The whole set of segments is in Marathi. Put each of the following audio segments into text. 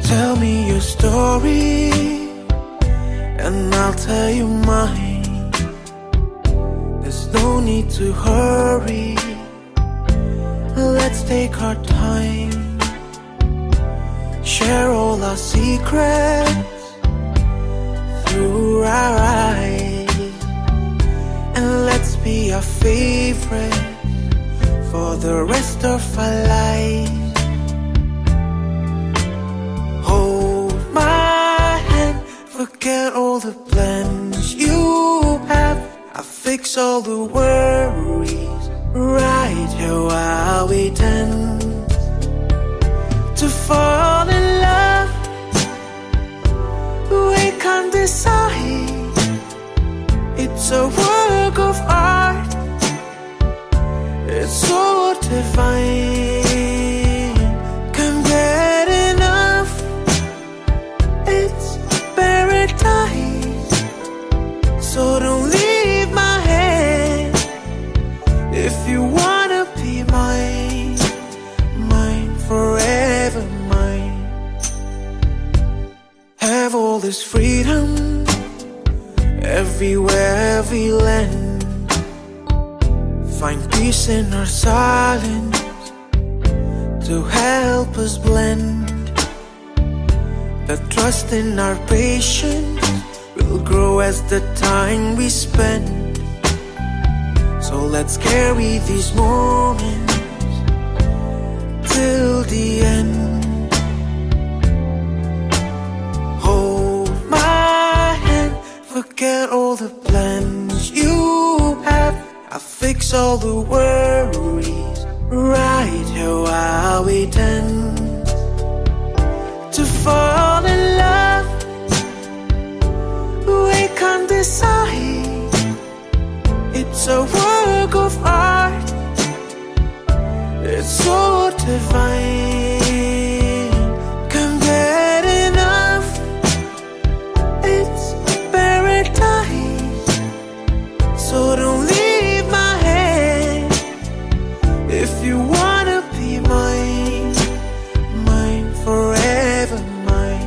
Tell me your story, and I'll tell you mine. There's no need to hurry. Let's take our time. Share all our secrets through our eyes, and let's be our favorite for the rest of our lives. Hold my hand, forget all the plans you have. I'll fix all the worries right here while we dance. To fall in love, we can't decide. It's a work of art, it's so divine. Can't get enough, it's paradise. So don't leave my hand if you wanna be mine, mine forever mine. Have all this freedom everywhere, every land. Find peace in our silence to help us blend. The trust in our patience will grow as the time we spend. So let's carry these moments till the end. Hold my hand, forget all the plans you have. I'll fix all the worries right here while we dance. To fall in love, we can't decide. It's a work of art, it's so divine. Can't get enough, it's paradise. So don't leave my hand if you wanna be mine, mine forever mine.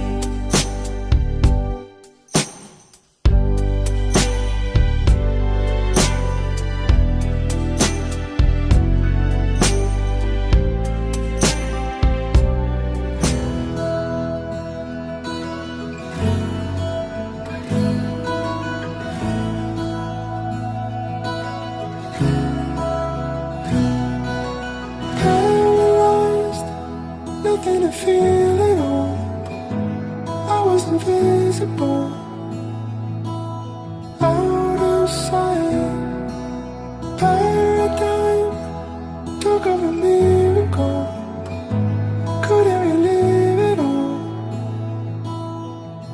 Paralyzed, nothing to feel at all. I was invisible, out of sight. Paradigm took over a miracle. Couldn't relive it all.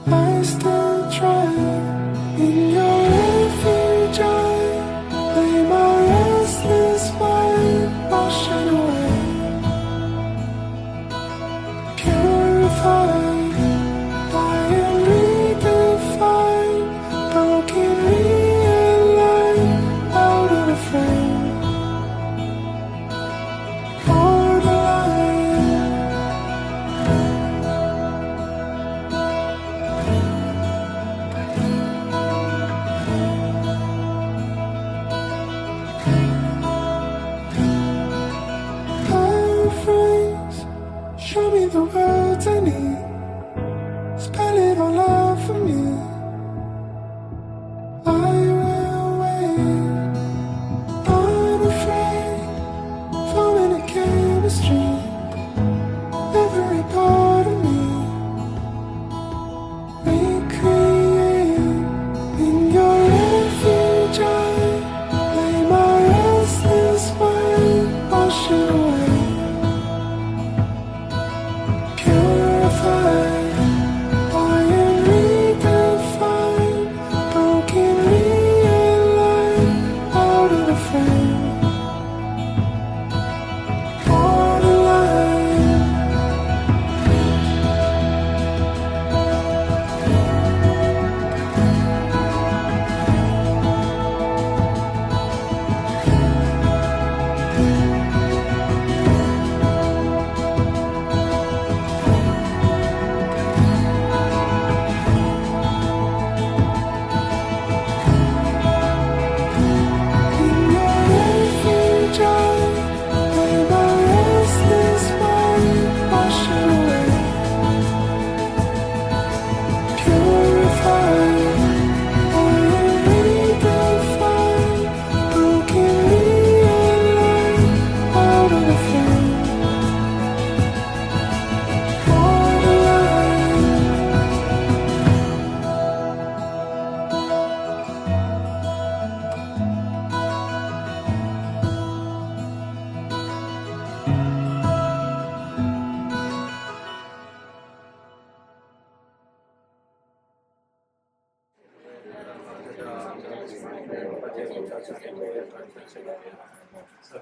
I still try. In your refuge, I lay my restless mind, washing away. Purified, I am redefined, broken, realigned, out of the frame. Borderline, paraphrase, show me the words I need. Spell it all out for me. I will wait, unafraid, forming a chemistry. Every part of me, recreate. In your refuge, I lay my restless mind, washing away.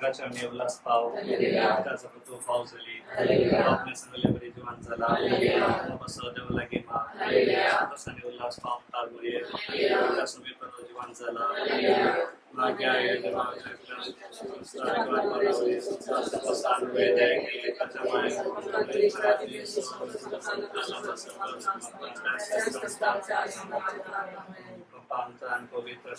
सकाळच्या आणि उल्हास पाव त्याचा तो पाव झाली आपल्या संगल्या बरी जीवन झाला बस देव लागे मा तसाने उल्हास पाव तार मुळे त्या सभी पर जीवन झाला मागे आहे देवाच्या संस्कार बनवले संस्कार वेद आहे त्याच्या मागे Pantan pavitra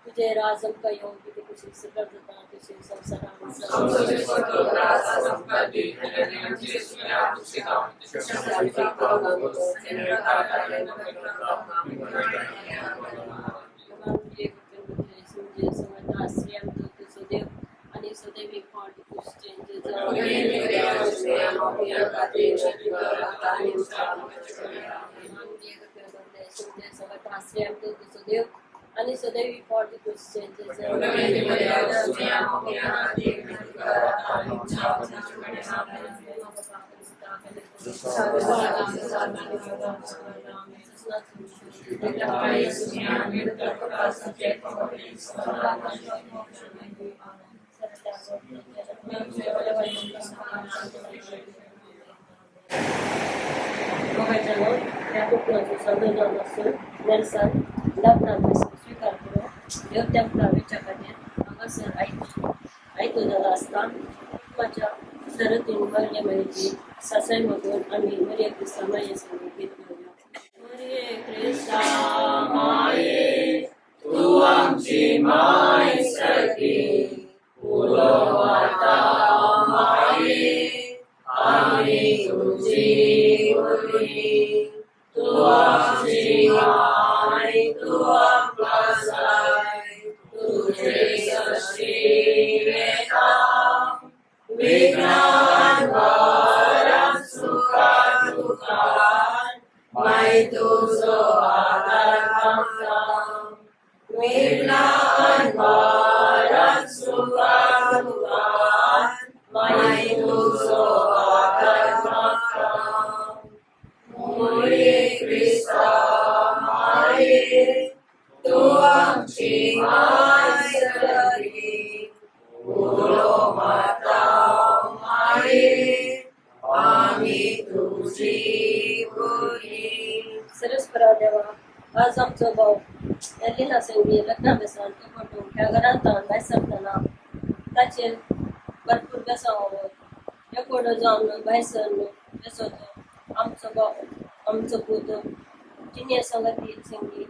तुझे राजम का योग तुझे कुछ सिकर देता तुझे संसार आणि सदैव फॉल्ट कुछ चेंजेस आणि सदैव फॉर द क्वेश्चन्स नेल्सन स्वीकार करून देव त्या प्रावेच्या खातीर हांगासर आयतो जाला आसता माझ्या सरतीन मर्ये मेळची सासय मगून आमी मर्ये क्रिस्ता माये संगीत गीत गावया मर्ये क्रिस्ता माये तू आमची माय सारकी फुलो माता माये आमी तुझी भुरगीं तू आमची माय तू आमकां जाय तुझे सश्रीरेखा विज्ञान वरान सुखान दुखान माय तुजो आदार आमकां विज्ञान वरान सुखान दुखान माय तुजो आदार आमकां मोरे क्रिस्ता माये तू आमची माय सारकी फुलो माता माये आमी तुझी भुरगीं सरस्वरा देवा आज आमचो भाव एलिना संगी लग्नाभ्यासान तो फोटो ह्या घरांत भायर सरतना ताचेर भरपूर बेसावत ह्यो फोटो जावन भायर सरलो बेसोतो आमचो भाव आमचो पूत जिनियर संगती संगी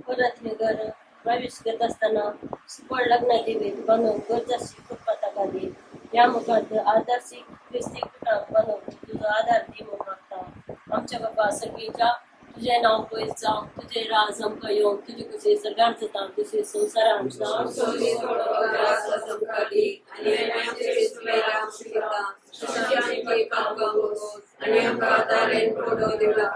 परत हे घर प्रवेश करत असताना सुपड लग्ना देवीत बांदून गरजाशी कृपा ताका दी या मुखांत आदर्शिक क्रिस्ती कुटांक बांदून तुजो आधार दी म्हूण मागता आमच्या बाबा सगळीच्या तुझे नाव पयस जावं तुझे राज आमकां येवं तुजे कशें सरकार जाता तशें संवसारांत आणि आमकां तारेन पडो दिवला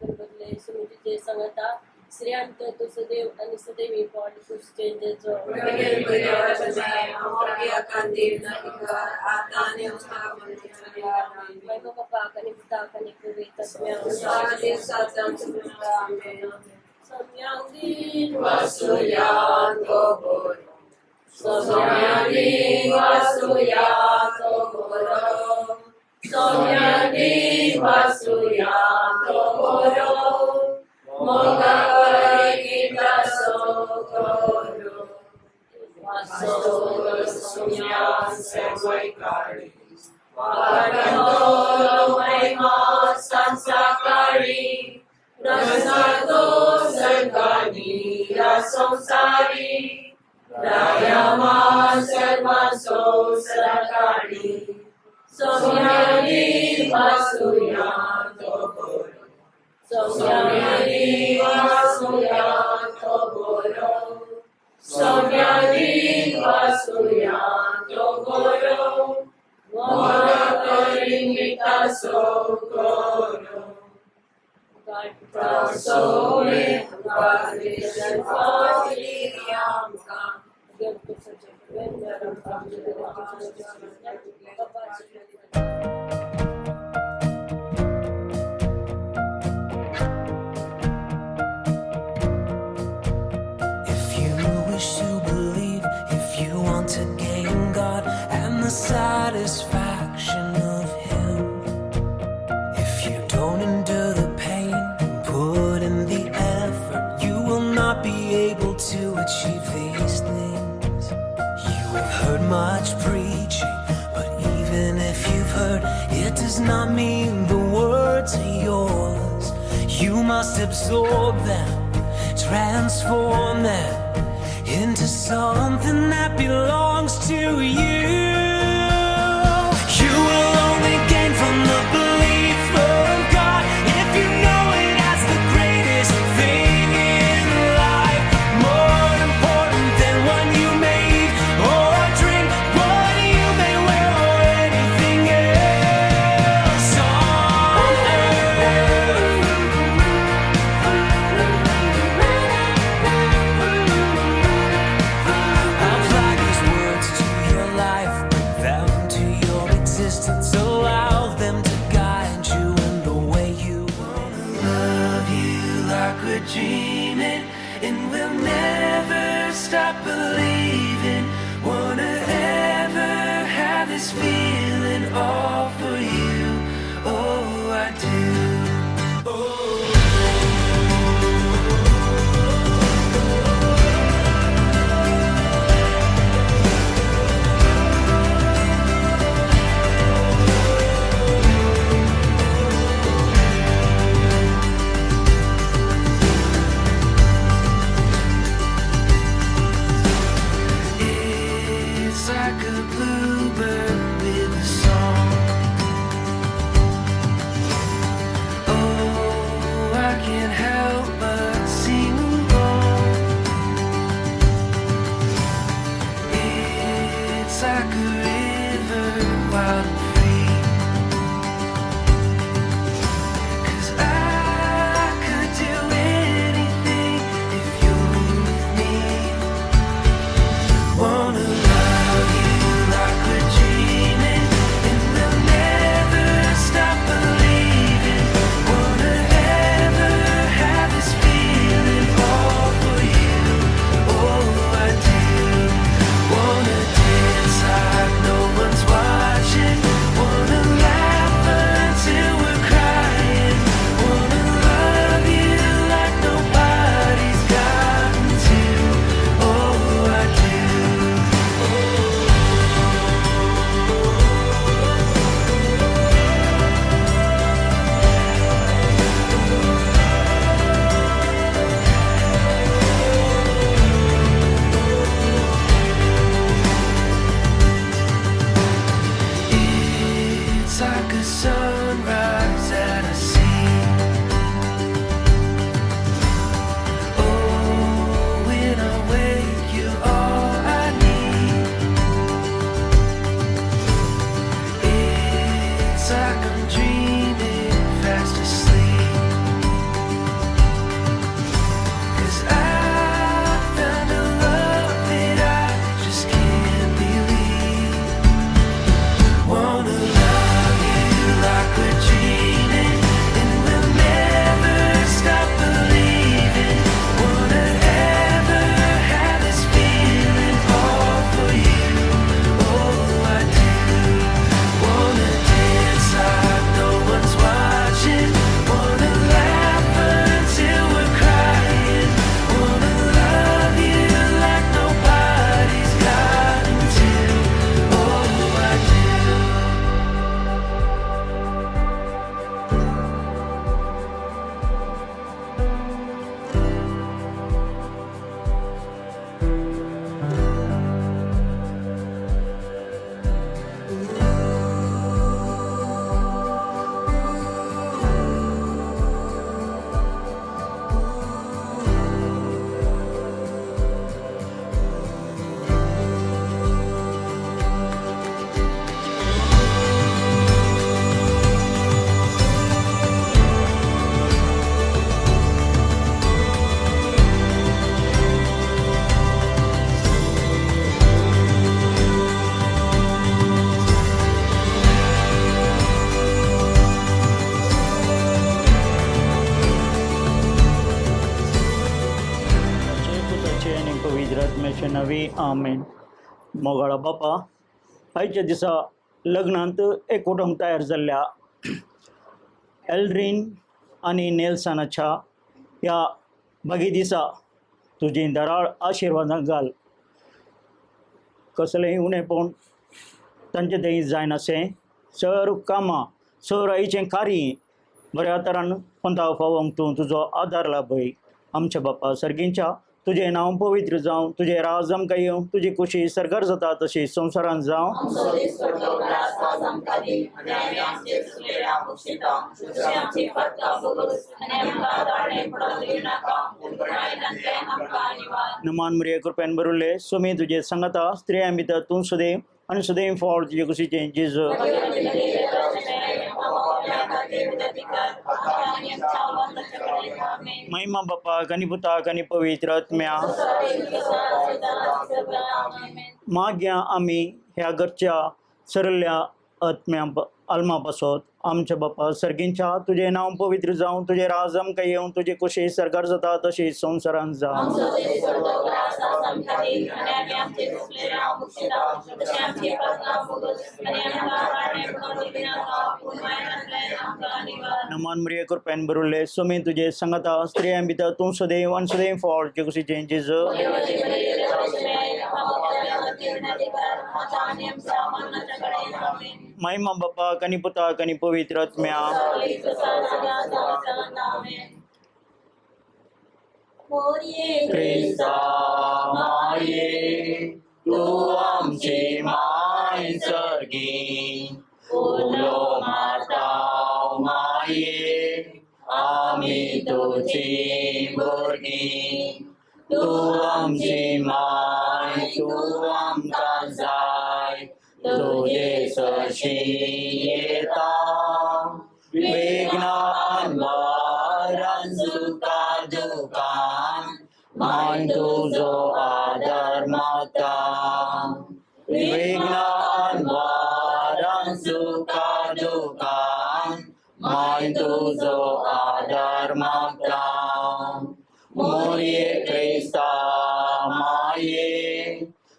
बदले तुझे सांगता श्रेयांत तो सदैव आणि सदैव फॉर द चेंजेस महिमा बापाक आणि पिताक आणि पवित्र सम्यांगीन वासुयांतो बोलो सम्यांगीन वासुयांतो बोलो सम्यांगीन वासुयांतो बोलो मोगा गीता सोकोरो वासो सम्यां सेवैकारी वागंतो महिमा संसाकारी रसतो सर्गानी या संसारी रायमान सर्वांसो सरकारी सम्यांगीन वासुयांतो बोलो सम्यांगीन वासुयांतो बोलो सम्यांगीन वासुयांतो बोलो socorro. Soe If you wish to believe, if you want to gain God and the satisfaction of Him, if you don't endure the pain and put in the effort, you will not be able to achieve these things. You have heard much preaching, but even if you've heard, it does not mean the words are yours. You must absorb them, transform them into something that belongs to you. You will only gain from the belief of God if you know it as the greatest thing in life. More important than what you may eat or drink, what you may wear, or anything else on earth. Apply these words to your life, bring them to your existence, allow them to guide you in the way you wanna love you like we're dreaming, and we'll never stop believing. Wanna ever have this feeling all for you. Oh, I do. It's like a bluebird with a song. Oh, I can't help but sing along. It's like a river wild and free. 'Cause I could do anything if you're with me. Wanna love you like we're dreaming, and we'll never stop believing. Wanna ever have this feeling all for you. Oh, I do. Wanna dance like no one's watching. Wanna laugh until we're crying. Wanna love you like nobody's gotten to. Oh, I do. It's like a sunrise at a sea. Oh, when I wake, you're all I need. It's like I'm dreaming fast asleep. 'Cause I found a love that I just can't believe. Wanna love you like आमेन. मोगाळा बापा, आयच्या दिसा लग्नांत एक कुटुंब तयार जाल्ल्या एल्ड्रीन आनी नेल्सनाच्या ह्या बागी दिसा तुजी दराळ आशिर्वादां घाल. कसलेंय उणेपण तांचे थंय जायनासें. सर्व कामां सर आईचें कार्य बऱ्या तरान पंथा फावोंक तूं तुजो आदार लाभय. आमच्या बापा सर्गींच्या तुजें नांव पवित्र जावं, तुजें राज आमकां येवं, तुजी कुशी सरकार जाता तशी संवसारांत जावं. नमान मरिया कृपेन बरुल्ले, सुमी तुजे संगता स्त्रियां भितर तूं सुदैव आनी सुदैव फळ तुजे कुशीचें जेजू. महिमा बापाक आनी पुताक आनी पवित्र आत्म्या. मागया आमी ह्या घरच्या सरल्या आत्म्या आल्मा पासत. आमच्या बापा सर्गींच्या तुजें नांव पवित्र जावं, तुजें राज आमकां येवं, तुजी कुशी सरकार जाता तशी संवसारांत जावं. नमान मरिया कृपेन बरुल्ले, सुमी तुजे संगता स्त्रियां भितर तूं सुदैव आनी सुदैव फळ तुजे कुशीचें जेजू. महिमा बापाक आनी पुताक आनी पवित्र आत्म्या. क्रिस्ता माये तूं आमची माय सर्गीं, उलो माता माये आमी तुजी भुरगीं. तूं आमची माय, तूं आमकां जाय, तुजे सशी येता विघ्नान वारान सुखा दुखान, माय तुजो आदार मागता. विघ्नान वारान सुखा दुखान, माय तुजो आदार मागता. मोरये क्रिस्ता माये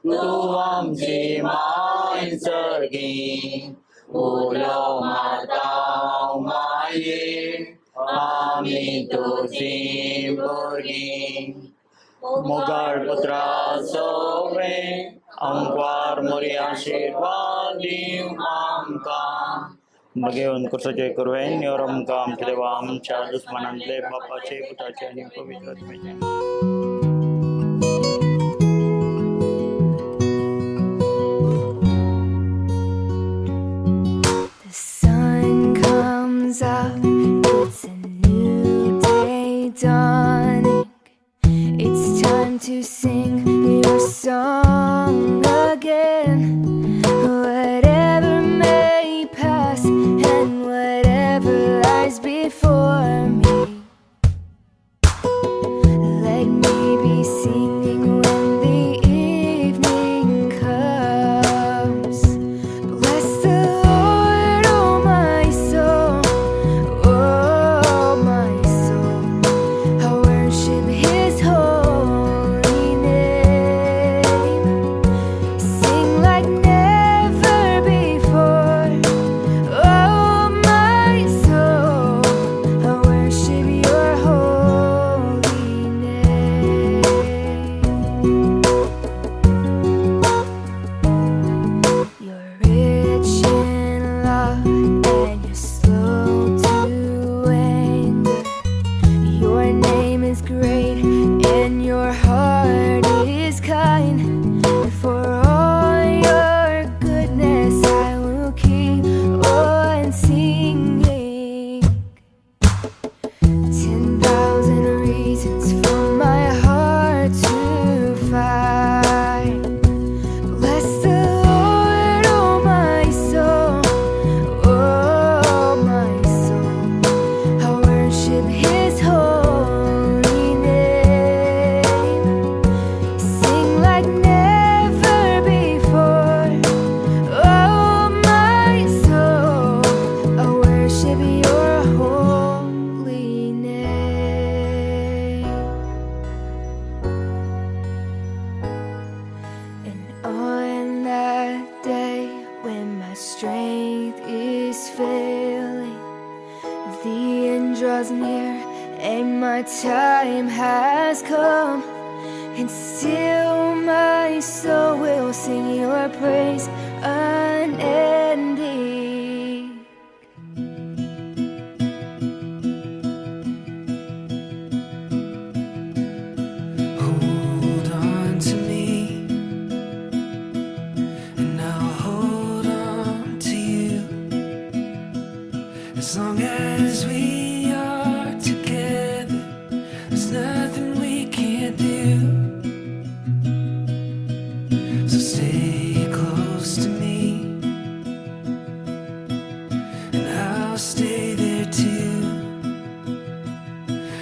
तूं आमची माय सर्गीं, उलो माता माये आमी तुजी भुरगीं. मोगाळ पुत्रा सोवे आमकां मोरी आशिर्वाद दिव आमकां. भगेवन कुर्साचे करवेन निवर आमकां आमच्या देवा आमच्या दुस्मनांतले बापाचे पुताचे आनी पवित्र आत्म्याचे. Up, it's a new day dawning. It's time to sing your song again. Whatever may pass and whatever lies before me, let me be singing when the evening comes. Bless the Lord, oh my soul. I worship His holy name. strength is failing. The end draws near and my time has come, and still my soul will sing your praise unending. Hold on to me, and I'll hold on to you. As long as we are together, there's nothing we can't do. So stay close to me, and I'll stay there too.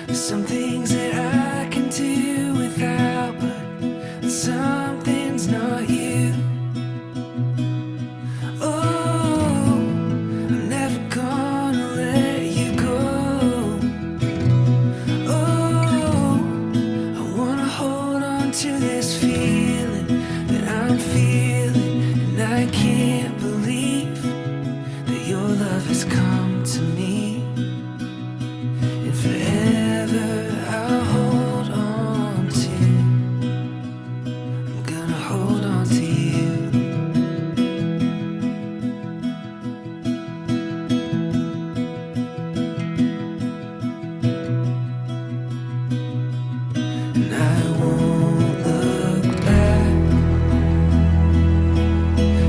There's some things that I can do without, but something's not you. Oh, I'm never gonna let you go. Oh, I wanna hold on to this feeling that I'm feeling, and I can't believe that your love has come to me. And forever I'll hold on to, I'm gonna hold on to you. And I won't look back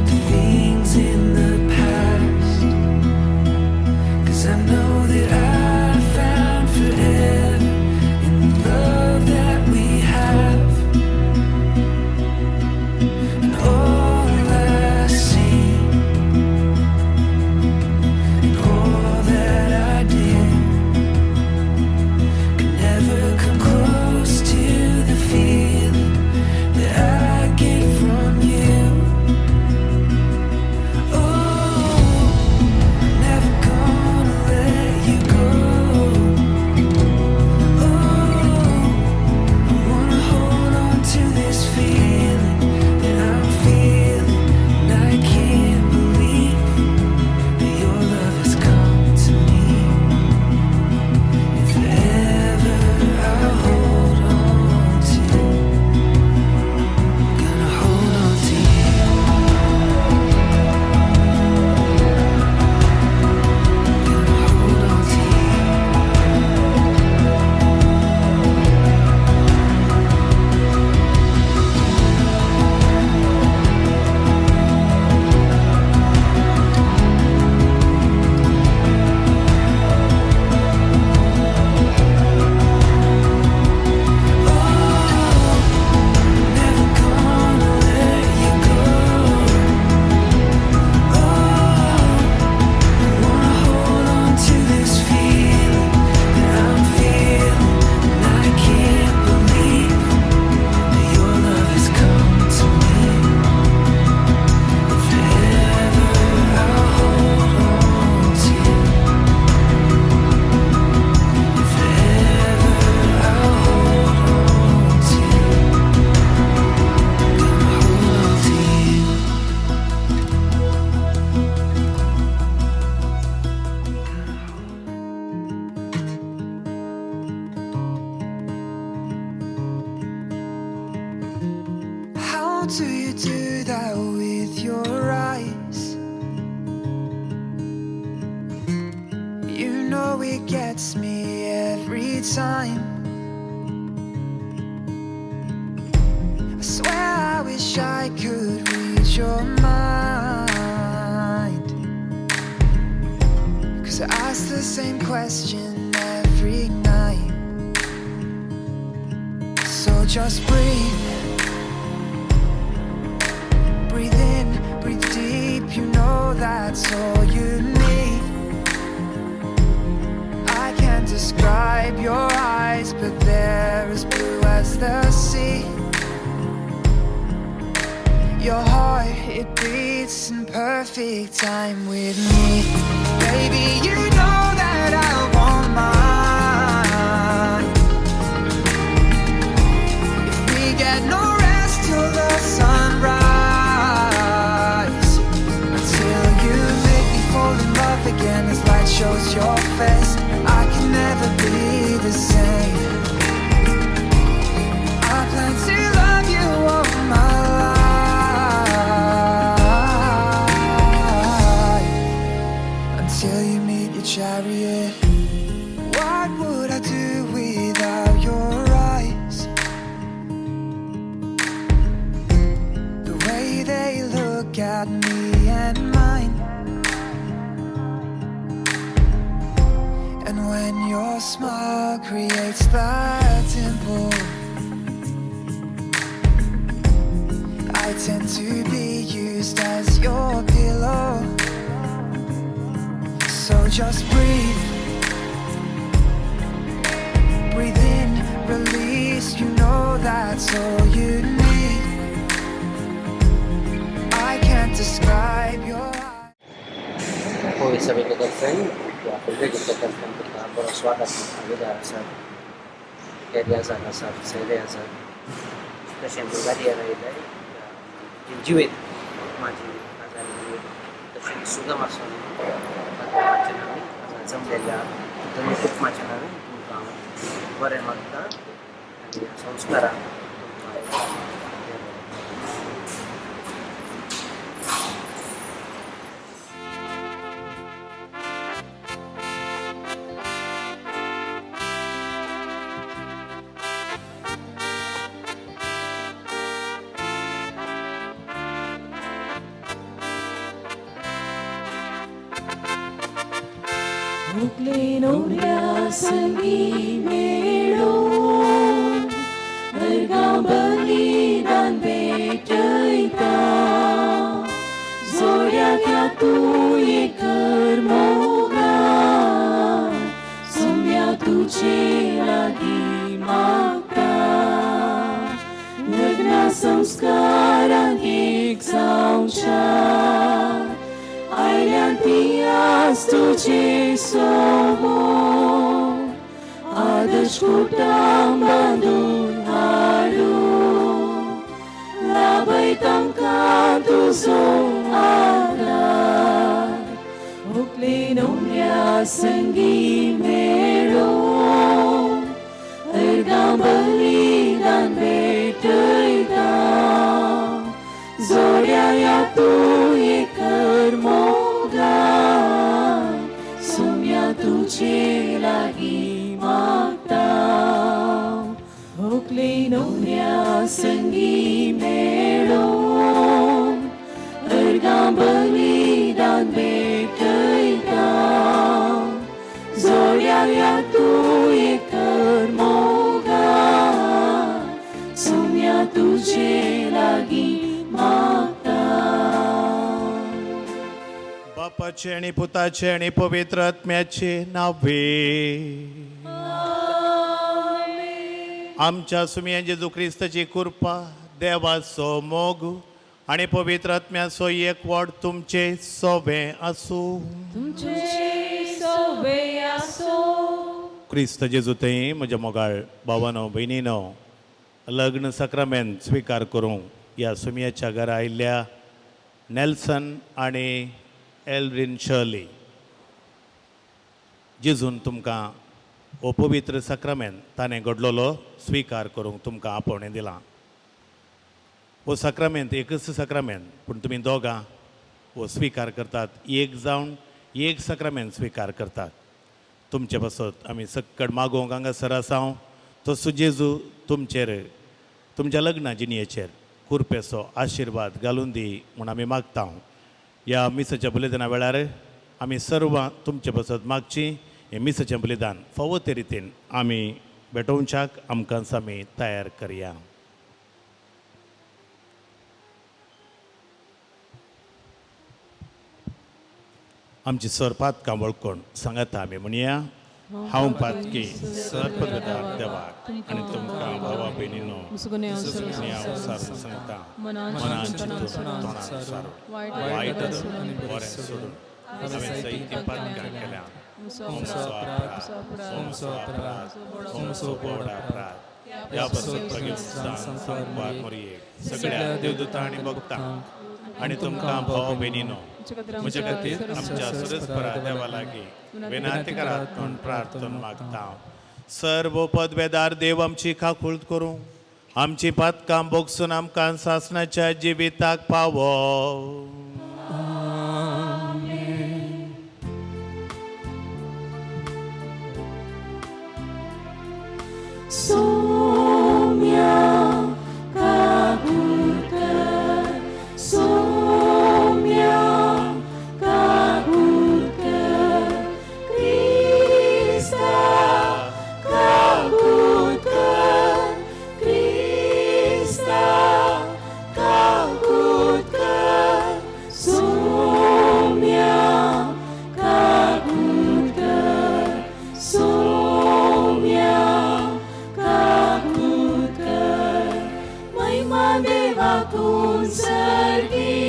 to things in the past, 'cause I know that I found forever in the love that we have. And all I see, and all that I did, could never come close to the feeling that I get from you. Oh, I'm never gonna let you go. Oh, I wanna hold on to this feeling that I'm feeling, and I can't believe that your love has come to me. And forever I'll hold on to, gonna hold on to you. Gonna hold on to you. Never gonna let you go. I wanna hold on to this feeling that I'm feeling, and I can't believe that your love has come to me. And forever I'll hold on to you. And forever I'll hold on to you. Gonna hold on to you. How do you do that with your eyes? You know it gets me every time. I swear I wish I could read your mind, 'cause I ask the same question every night. So just breathe. Breathe in, breathe deep, you know that's all you need. I can't describe your eyes, but they're as blue as the sea. Your heart, it beats in perfect time with me. Baby, you know that I want mine. If we get no rest till the sunrise, until yeah. What would I do without your eyes? The way they look at me and mine. And when your smile creates that dimple, I tend to be used as your pillow. So just breathe. Breathe in, release, you know that's all you need. I can't describe your eyes. Hoy sabi ko girlfriend, ya pwede kita girlfriend kita boros wadat ada sa kaya sa saya dia sa kasi yung gadi ada ida enjoy it maji azan ini kasi sudah masuk macam ni azan sambil dan itu macam ni काम बरे magta आणि संस्कार Ukleinoria sengi melo Erga beli dan bedaita Zoria tu ye kermoga Sumya tuche lagi makta Negna samskaran iksauncha Ailean pias tuce somo Adas kutang bandun halu Labai tangkan tu song agar Uklinomnya senggi melo Ergam beli dan bedaita Zoria ya tu kermoga Sumya tuce lagi makta Uklinomnya senggi melo Ergam beli dan bedaita Zoria ya tu kermoga Sumya tuce lagi makta बापाचे आणि पुताचे आणि पवित्र आत्म्याचे नावे आमच्या सुमिया जेजू ख्रिस्ताची कृपा देवाचो मोग आणि पवित्र आत्म्याचो एकवट तुमचे सोबे आसूं क्रिस्त जेजू थंय म्हज्या मोगाळ भावानो भयणीनो लग्न सक्रमेंत स्विकार करूंक ह्या सुमियाच्या घरा आयिल्ल्या नेल्सन आणि एल्ड्रिन शर्ली जेजून तुमकां हो पवित्र सक्रमेंत ताणें घडलोलो स्विकार करूंक तुमकां आपोवणें दिलां हो सक्रमेंत एकच सक्रमेंत पूण तुमी दोगां हो स्विकार करतात एक जावन एक सक्रमेंत स्विकार करतात तुमचे पासत आमी सक्कड मागोवंक हांगासर आसां तसो जेजू तुमचेर तुमच्या लग्ना जिणयेचेर कुरपेचो आशिर्वाद घालून दी म्हूण आमी मागता ह्या मिसाच्या बलिदाना वेळार आमी सर्व तुमचे पासत मागची हें मिसाचें बलिदान फावो ते रितीन आमी भेटोवच्याक आमकां आमी तयार करया आमची सर पातकां वळखून सांगाता आमी म्हणया हांव पातकी सरपदवेदार देवाक आनी तुमकां भावा भयणीनो सारून सांगता मनान चिंतून तोंडान सारून वायट आनी बरें सोडून हांवें जायतीं पातकां केल्या ओमसो बोड अपराध ह्या पासून सोमवार मोरयेक सगळ्या देवदूतां आनी भक्तांक आनी तुमकां भाव भयणीनो म्हजे खातीर आमच्या सुरस्परा देवा लागीं विनंती करात म्हूण प्रार्थना मागता सर्व पदवेदार देव आमची खाकुळ करूं आमची पातकां भोगसून आमकां सासणाच्या जिविताक पावो Somia kabulkan, Somia kabulkan, Krista kabulkan, Krista kabulkan, Somia kabulkan, Somia kabulkan. महिमा देवातून सर्गी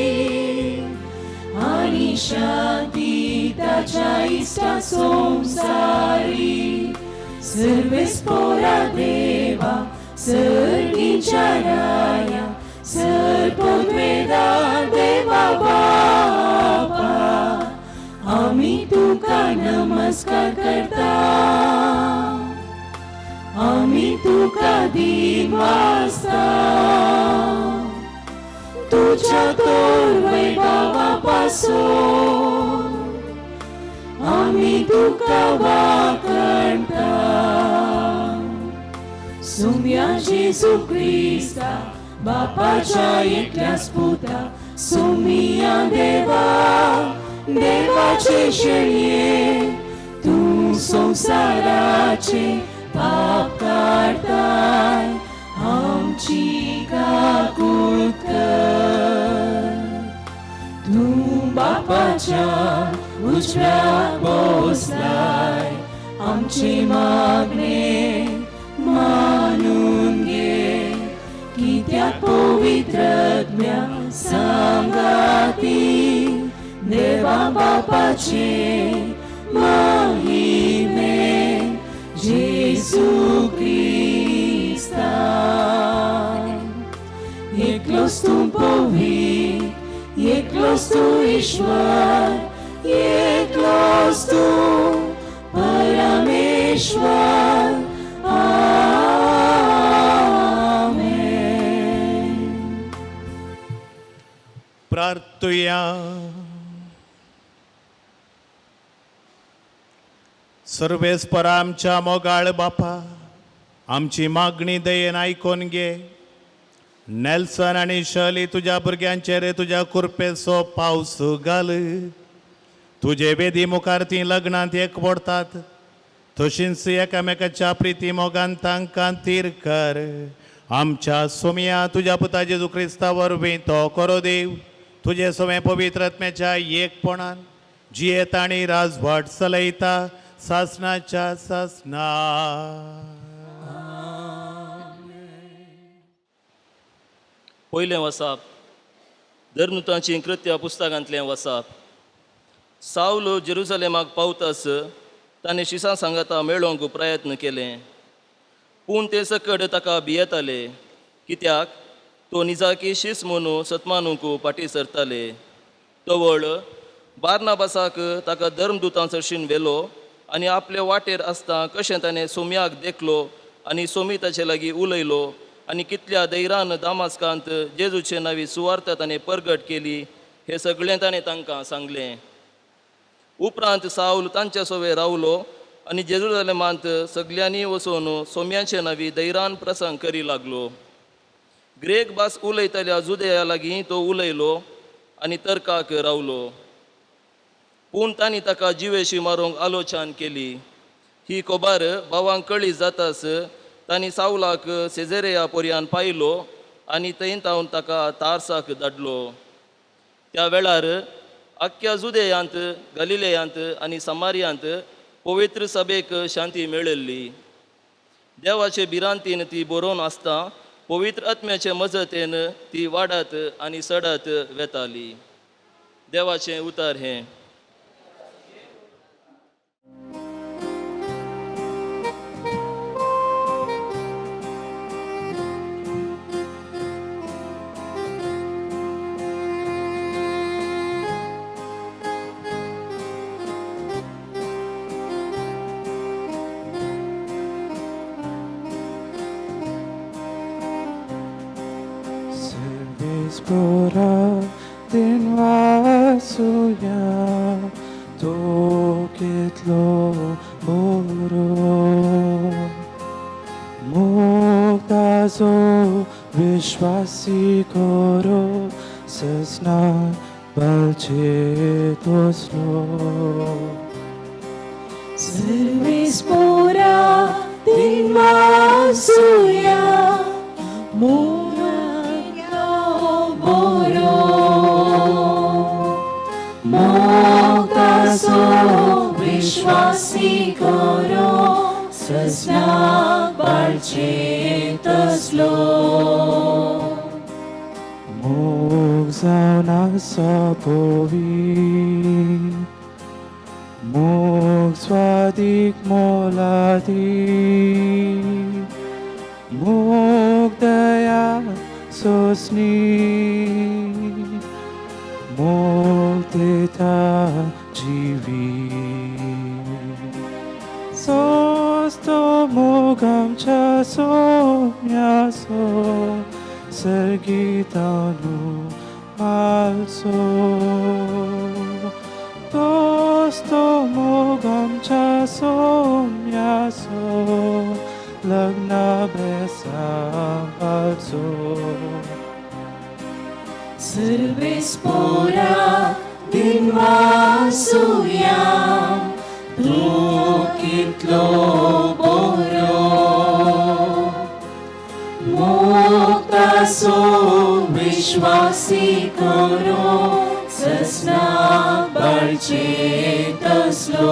आणि शांती त्याच्या इष्टा संसारी सर्वेस पोरा देवा सर्गीच्या राया सर्पोद्वेदा देवा बापा आम्ही तुका नमस्कार करता आम्ही तुका दिन वाजता तुझ्या तोर वैभवापासून आम्ही तुका वाकणता सोम्या जेजू ख्रिस्ता बापाच्या एकल्याच पुता सोमिया देवा देवाचे शेळये तू संसाराचे पाप काढताय आमची काकूळ कर तू बापाच्या उजव्यात बसलाय आमची मागणे मानून घे की त्या पवित्रज्ञा सांगाती देवा बापाचे महिमे जेजू ख्रिस्ता एकलोच तू पवित्र एकलोच तू ईश्वर एकलोच तू परमेश्वर आमेन. प्रार्थया. सर्वेस्पर आमच्या मोगाळ बापा आमची मागणी दयेन आयकोन घे नेल्सन आणि शर्ली तुझ्या भुरग्यांचेर तुझ्या कुरपेचो पावस घाल तुझे वेदी मुखार ती लग्नांत एक पडतात तशींच एकामेकाच्या प्रिती मोगान तांकां तीर कर आमच्या सोमिया तुझ्या पुता जेजू क्रिस्ता वरवीं तो करो देव तुझे सोमे पवित्र आत्म्याच्या एकपणान जियेत आनी राजवट चलयता सासनाच्या सासना. पयलें वसाप धर्नुतांची कृत्या पुस्तकांतलें वसाप. सावल जेरुसलेमाक पावतास ताणें शिसां सांगाता मेळोवंक प्रयत्न केले पूण ते सकट ताका भियेताले कित्याक तो निजाकी शीस म्हणून सतमानूंक फाटीं सरताले. तवळ बार्नाबासाक ताका धर्मदुतां चडशीन व्हेलो आनी आपले वाटेर आसता कशें ताणें सोम्याक देखलो आनी सोमी ताचे लागीं उलयलो आनी कितल्या धैर्यान दामास्कांत जेजूचे नांवी सुवार्ता ताणें परगट केली हें सगळें ताणें तांकां सांगलें. उपरांत सावल तांचे सोवे रावलो आनी जेरुसलेमांत सगल्यांनी वचून सोम्याचे नांवी धैर्यान प्रसंग करी लागलो. ग्रेक भास उलयतल्या जुदेया लागीं तो उलयलो आनी तर्काक रावलो पूण तांणी ताका जिवेशी मारूंक आलोचन केली. ही खबर भावांक कळी जाताच तांणी सावलाक सेजेरिया पर्यंत पायलो आनी थंय तावन ताका तार्साक धाडलो. त्या वेळार आख्ख्या जुदेयांत गलिलेयांत आनी समारियांत पवित्र सभेक शांती मेळिल्ली. देवाचे भिरांतीन ती बरोवन आसता पवित्र आत्म्याचे मजतेन ती वाडत आनी सडत वेताली. देवाचें उतर हें. Spora din wasuya tokitlo boro mo जो विश्वासी करो सजना balce toslo Servis pura din masuya Muragya boro Mokaso vishwasi koro Sasna balce toslo Mog zauna sa povi Mog swadik moladi Mog daya sosni Mog teta jivi Sosto mogam chaso myaso Sergitanu malso Tosto mogam chaso myaso Lagna besam balso Servis pura din masuya Tukitlo boro Moktaso vishwasi koro Sasna balce taslo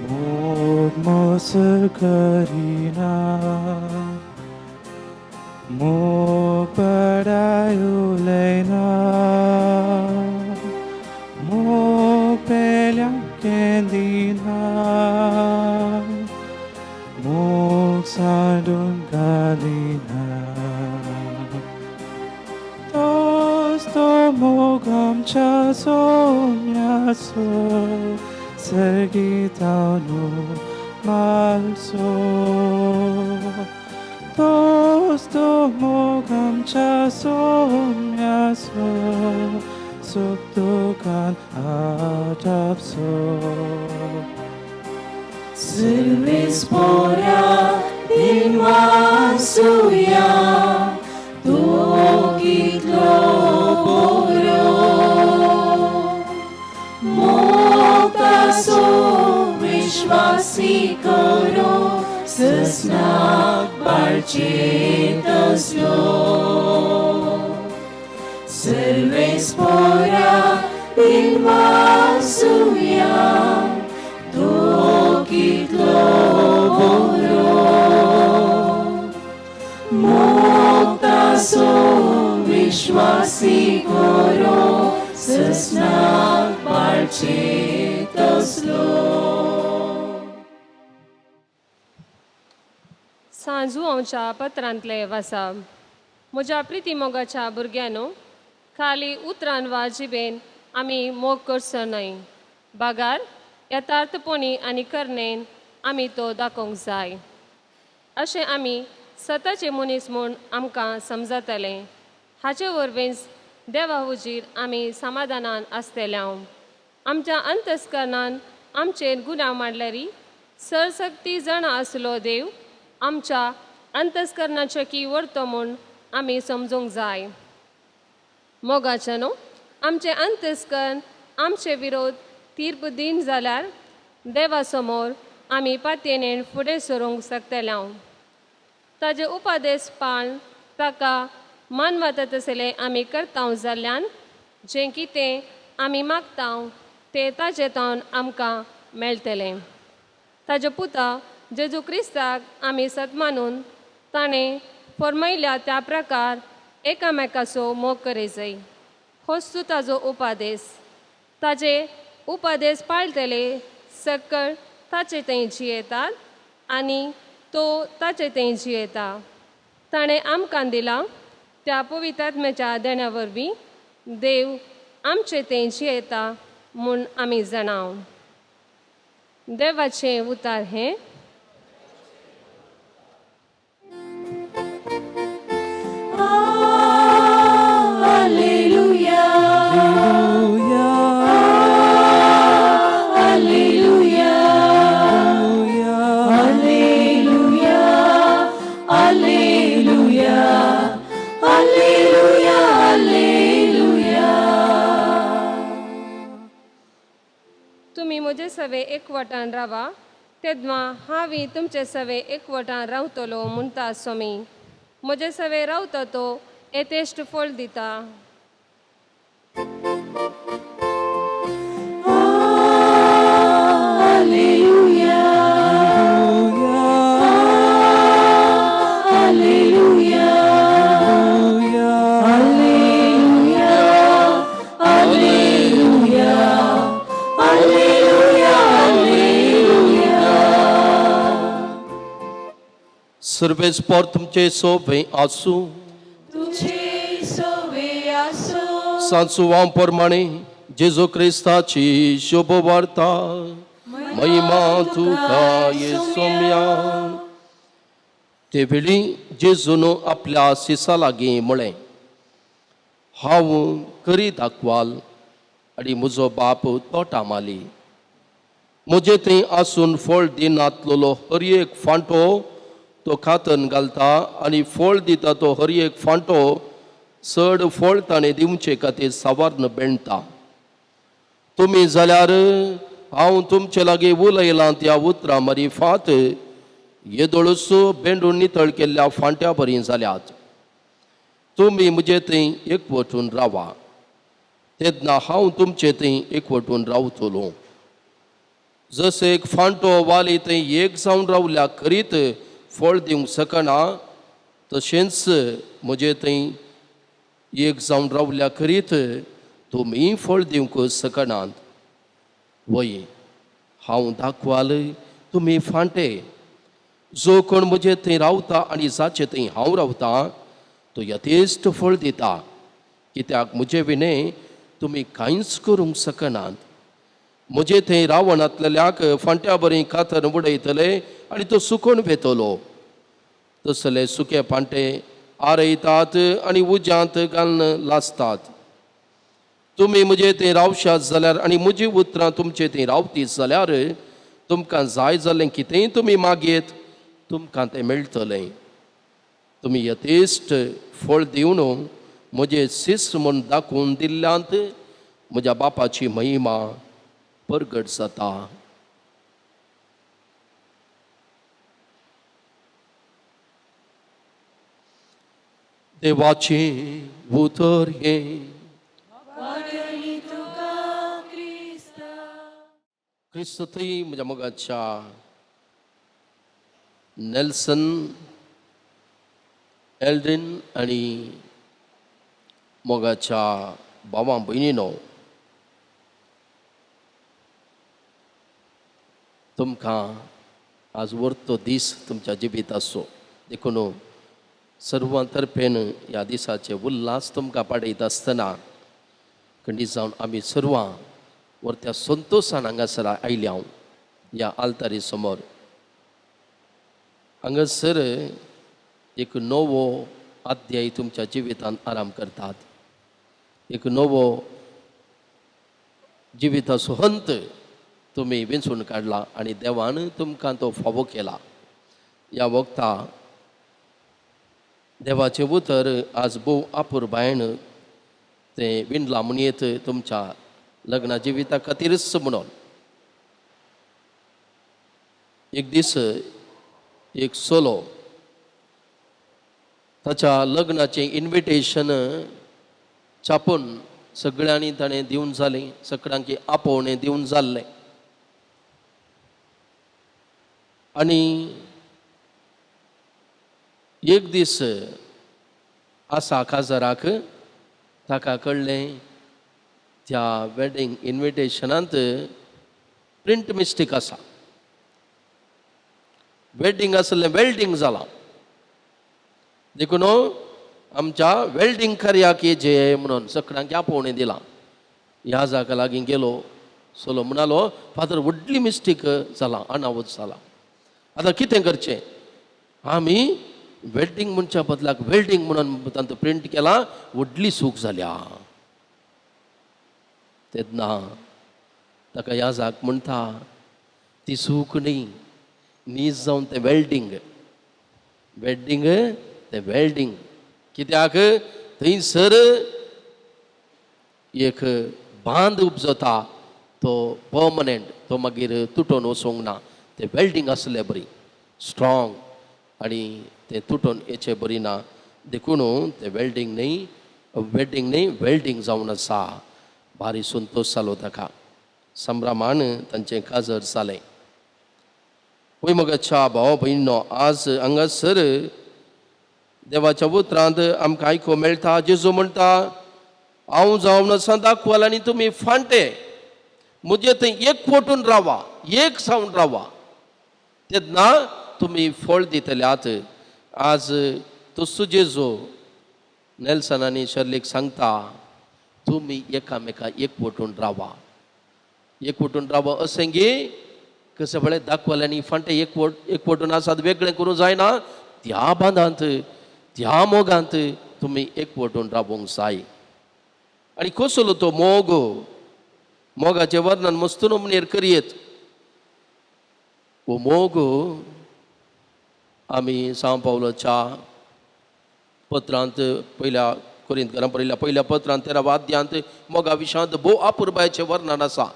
Mog mosar karina Mog padayo leina Mog pelyang kendina Mog sadun kalina Tosto mogam chaso myaso Sergitanu malso Tosto mogam chaso myaso Suktukan adapso Servis pura din masuya Tukitlo boro Moktaso vishwasi koro Sasna balce taslo Servis pura din masuya Tukitlo boro Moktaso vishwasi koro Sasna balce taslo Sanju आमच्या पत्रांतले वाचप म्हज्या प्रिती मोगाच्या भुरग्यानो खाली उतरान वा जिबेन आमी मोग करचो न्हय बागार यथार्थपणी आनी करणेन आमी तो दाखोवंक जाय अशें आमी स्वताचे मनीस म्हूण आमकां समजतले हाचे वरवीं देवा हुजीर आमी समाधानान आसतल्या आमच्या अंतस्करणान आमचेर गुन्यांव मांडल्यारी सरसक्ती जाणा आसलो देव आमच्या अंतस्करणाचे की वर्तो म्हूण आमी समजूंक जाय मोगाचे न्हू आमचे अंतस्करण आमचे विरोध तीर्प दिन जाल्यार देवा समोर आमी पातयेन फुडें सरूंक शकतल्या ताजे उपादेश पाळन ताका मानवता तसले आमी करता जाल्ल्यान जें कितें आमी मागता तें ताजे तावन आमकां मेळटलें ताजे पुता जेजू क्रिस्ताक आमी सतमानून ताणें फर्मयल्या त्या प्रकार एकामेकाचो मोग करे जाय होच ताजो उपादेश ताजे उपादेश पाळटले सकळ ताचे थंय जियेतात आनी तो ताचे थंय जियेता ताणें आमकां दिला त्या पवित्रात्म्याच्या देण्या वरवीं देव आमचे थंय जियेता म्हूण आमी जाणाव देवाचें उतार हें Alleluia, Alleluia, तुम्ही म्हजे सवे एकवटान रावा तेदमा हांवी तुमचे सवे एकवटान रावतलो म्हणटा सोमी म्हजे सवे रावता तो येतेश्ट फळ दिता. सर्वेस्पोर तुमचे सोबे आसू तुझे सोवे आसो सांचो प्रमाणे जेजू क्रिस्ताची शुभ वार्ता महिमा तुका येसोम्या. ते वेळी जेजून आपल्या शिसा लागीं म्हळें, हांव करी दाखवाल आनी म्हजो बाप तोटा माली. म्हजे थंय आसून फळ दिनातलो हर एक फांटो तो खातन घालता आनी फळ दिता तो हर एक फांटो चड फळ ताणें दिवचे खातीर सावार्ण बेणटा. तुमी जाल्यार हांव तुमचे लागीं उलयलां त्या उतरां मारी फात येदोळूच बेंडून नितळ केल्ल्या फांट्या बरीं जाल्यात. तुमी म्हजे थंय एकवटून रावा तेन्ना हांव तुमचे थंय एकवटून रावतलो. जसो एक फांटो वाली थंय एक जावन रावल्या खरीत फळ दिवंक शकना तशेंच म्हजे थंय एक जावन रावल्या खरीत तुमी फळ दिवंक शकनात. वय हांव दाखवाल तुमी फांटे. जो कोण म्हजे थंय रावता आनी जाचे थंय हांव रावता तो यथेश्ट फळ दिता, कित्याक म्हजे विणे तुमी कांयच करूंक शकनात. म्हजे थंय रावणांतल्याक फांट्या बरी कातर उडयतले आनी तो सुकोवन वेतलो. तसले सुके फांटे आरयतात आनी उज्यांत घालून लासतात. तुमी म्हजे थंय रावशात जाल्यार आनी म्हजी उतरां तुमचे थंय रावती जाल्यार तुमकां जाय जाल्लें कितेंय तुमी मागयेत तुमकां तें मेळटलें. तुमी यथेश्ट फळ दिवन म्हजे शिश्य म्हूण दाखोवन दिल्ल्यांत म्हज्या बापाची महिमा परगट जाता. देवाचे उतर हे क्रिस्त थंय म्हज्या मोगाच्या नेल्सन एल्ड्रिन आनी मोगाच्या भावां भयणीनो, तुमकां आज व्हरतो दीस तुमच्या जिबीत आसो. देखून सर्वां तर्फेन ह्या दिसाचे उल्हास तुमकां पाडयत आसतना खंडी जावन आमी सर्वां व्हरत्या संतोशान हांगासर आयल्या ह्या आल्तारी समोर. हांगासर एक नवो अध्याय तुमच्या जिवितांत आराम करतात. एक नवो जिविताचो हंत तुमी वेंचून काडला आनी देवान तुमकां तो फावो केला. ह्या वक्ता देवाचे उतर आज भोव आपुरबायेन तें विणलां म्हणयेत तुमच्या लग्ना जिविता खातीरच म्हणून. एक दीस एक सोलो ताच्या लग्नाचें इन्विटेशन छापून सगळ्यांनी ताणें दिवन जालें, सगळ्यांक आपोवणें दिवन जाल्लें. आनी एक दीस आसा काजाराक ताका कळ्ळें त्या वेडिंग इन्विटेशनांत प्रिंट मिस्टेक आसा. वेडिंग आसलें वेल्डिंग जालां. देखून आमच्या वेल्डिंग कार्याक येजे म्हणून सगळ्यांक आपोवणें दिलां. ह्या जाका लागीं गेलो सोलो म्हणालो, फादर व्हडली मिस्टेक जालां, अनावत जालां. आतां कितें करचें? आमी वेल्डिंग म्हणच्या बदलाक वेल्डिंग म्हणून तांकां प्रिंट केलां, व्हडली चूक जाल्या. तेन्ना ताका ह्या जाक म्हणटा ती चूक न्ही, नीज जावन तें वेल्डिंग. वेल्डिंग तें वेल्डिंग कित्याक थंयसर एक बांद उपजता तो पर्मनंट तो मागीर तुटून वचोंक ना. ते वेल्डिंग आसले बरी स्ट्रॉंग आनी ते तुटून येचे बरी ना देखून ते वेल्डिंग न्ही वेल्डिंग जावन आसा. भारी संतोश जालो ताका. संभ्रमान तांचें काजर जालें. पळय मोगाच्या भाव भयणीनो, आज हांगासर देवाच्या उतरांत आमकां आयको मेळटा जेजू म्हणटा हांव जावन आसा दाखवाल आनी तुमी फांटे. म्हजे थंय एकवटून रावा, एक जावन रावा, तेन्ना तुमी फळ दितल्यात. आज तसो जेजू नेल्सन आनी शर्लेक सांगता तुमी एकामेका एकवटून रावा. एकवटून रावा अशें गे कशें बळें दाखवाल्यांनी फांटे एकवटून आसात वेगळें करूं जायना. त्या बांदांत त्या मोगांत तुमी एकवटून रावूंक जाय. आनी कसलो तो मोग, मोगाचें वर्णन मस्तून म्हणेर करियेत. वो मोग आमी सांव पावलोच्या पत्रांत पयल्या कोरिंथकारांक बरयल्या पयल्या पत्रांत 13व्या अध्यायांत मोगा विशयांत भोव आपुरबायेचें वर्णन आसा.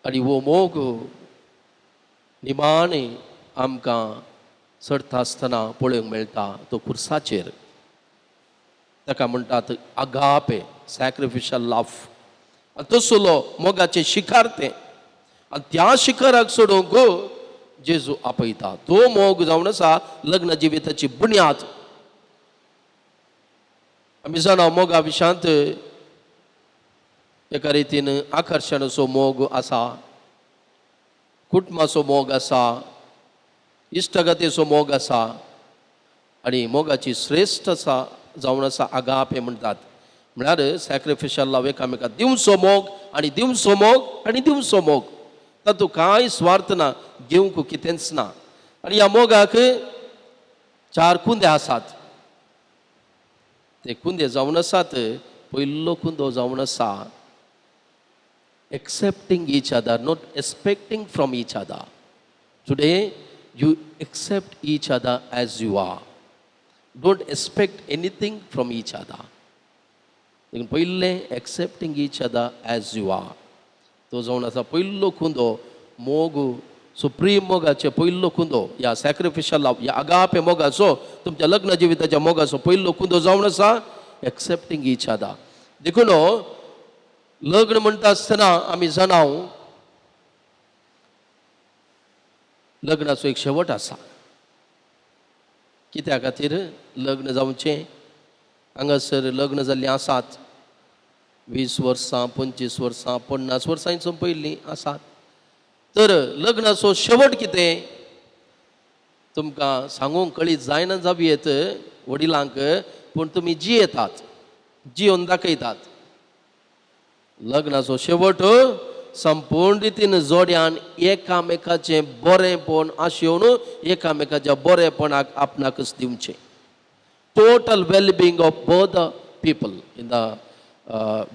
आनी वो मोग निमाणे आमकां चडटा आसतना पळोवंक मेळटा तो खुर्साचेर. ताका म्हणटात आगापे, सॅक्रिफिशल लव. आनी तसलो मोगाचें शिखर तें. आनी त्या शिखराक सोडूंक जेजू आपयता. तो मोग जावन आसा लग्न जिविताची बुन्याद. आमी जाणा मोगा विशयांत एका रितीन आकर्शणाचो मोग आसा, कुटुंबाचो मोग आसा, इश्टगतेचो मोग आसा आनी मोगाची श्रेष्ठ आसा जावन आसा आगापे म्हणटात. म्हळ्यार सॅक्रिफिशल लव, एकामेकाक दिवचो मोग आनी दिवचो मोग आनी दिवचो मोग. तातूंत कांय स्वार्थ ना, घेवंक कितेंच ना. आनी ह्या मोगाक 4 कुंदे आसात. ते कुंदे जावन आसात. पयलो कुंदो जावन आसा accepting each other, not expecting from each other. Today you accept each other as you are. Don't expect anything from each other. देखून पयले accepting each other as you are. तो जावन आसा पयलो कुंदो मोग, सुप्रीम मोगाचे पयलो कुंदो, या सॅक्रिफिशल लव, या आगापे मोगाचो, तुमच्या लग्न जिविताच्या मोगाचो पयलो कुंदो जावन आसा एक्सेप्टिंग each other. देखून लग्न म्हणटा आसतना आमी जाणाव लग्नाचो एक शेवट आसा. कित्या खातीर लग्न जावचें? हांगासर लग्न जाल्लीं आसात 20 वर्सां, 25 वर्सां, 50 वर्सांसून पयलीं आसात. तर लग्नाचो शेवट कितें तुमकां सांगूंक कळीत जायना जावयेत वडिलांक, पूण तुमी जियेतात, जियोन दाखयतात. लग्नाचो शेवट संपूर्ण रितीन जोड्यान एकामेकाचें बरेंपण आशेवन एकामेकाच्या बरेपणाक आपणाकच दिवचें. Total wellbeing of both the people in the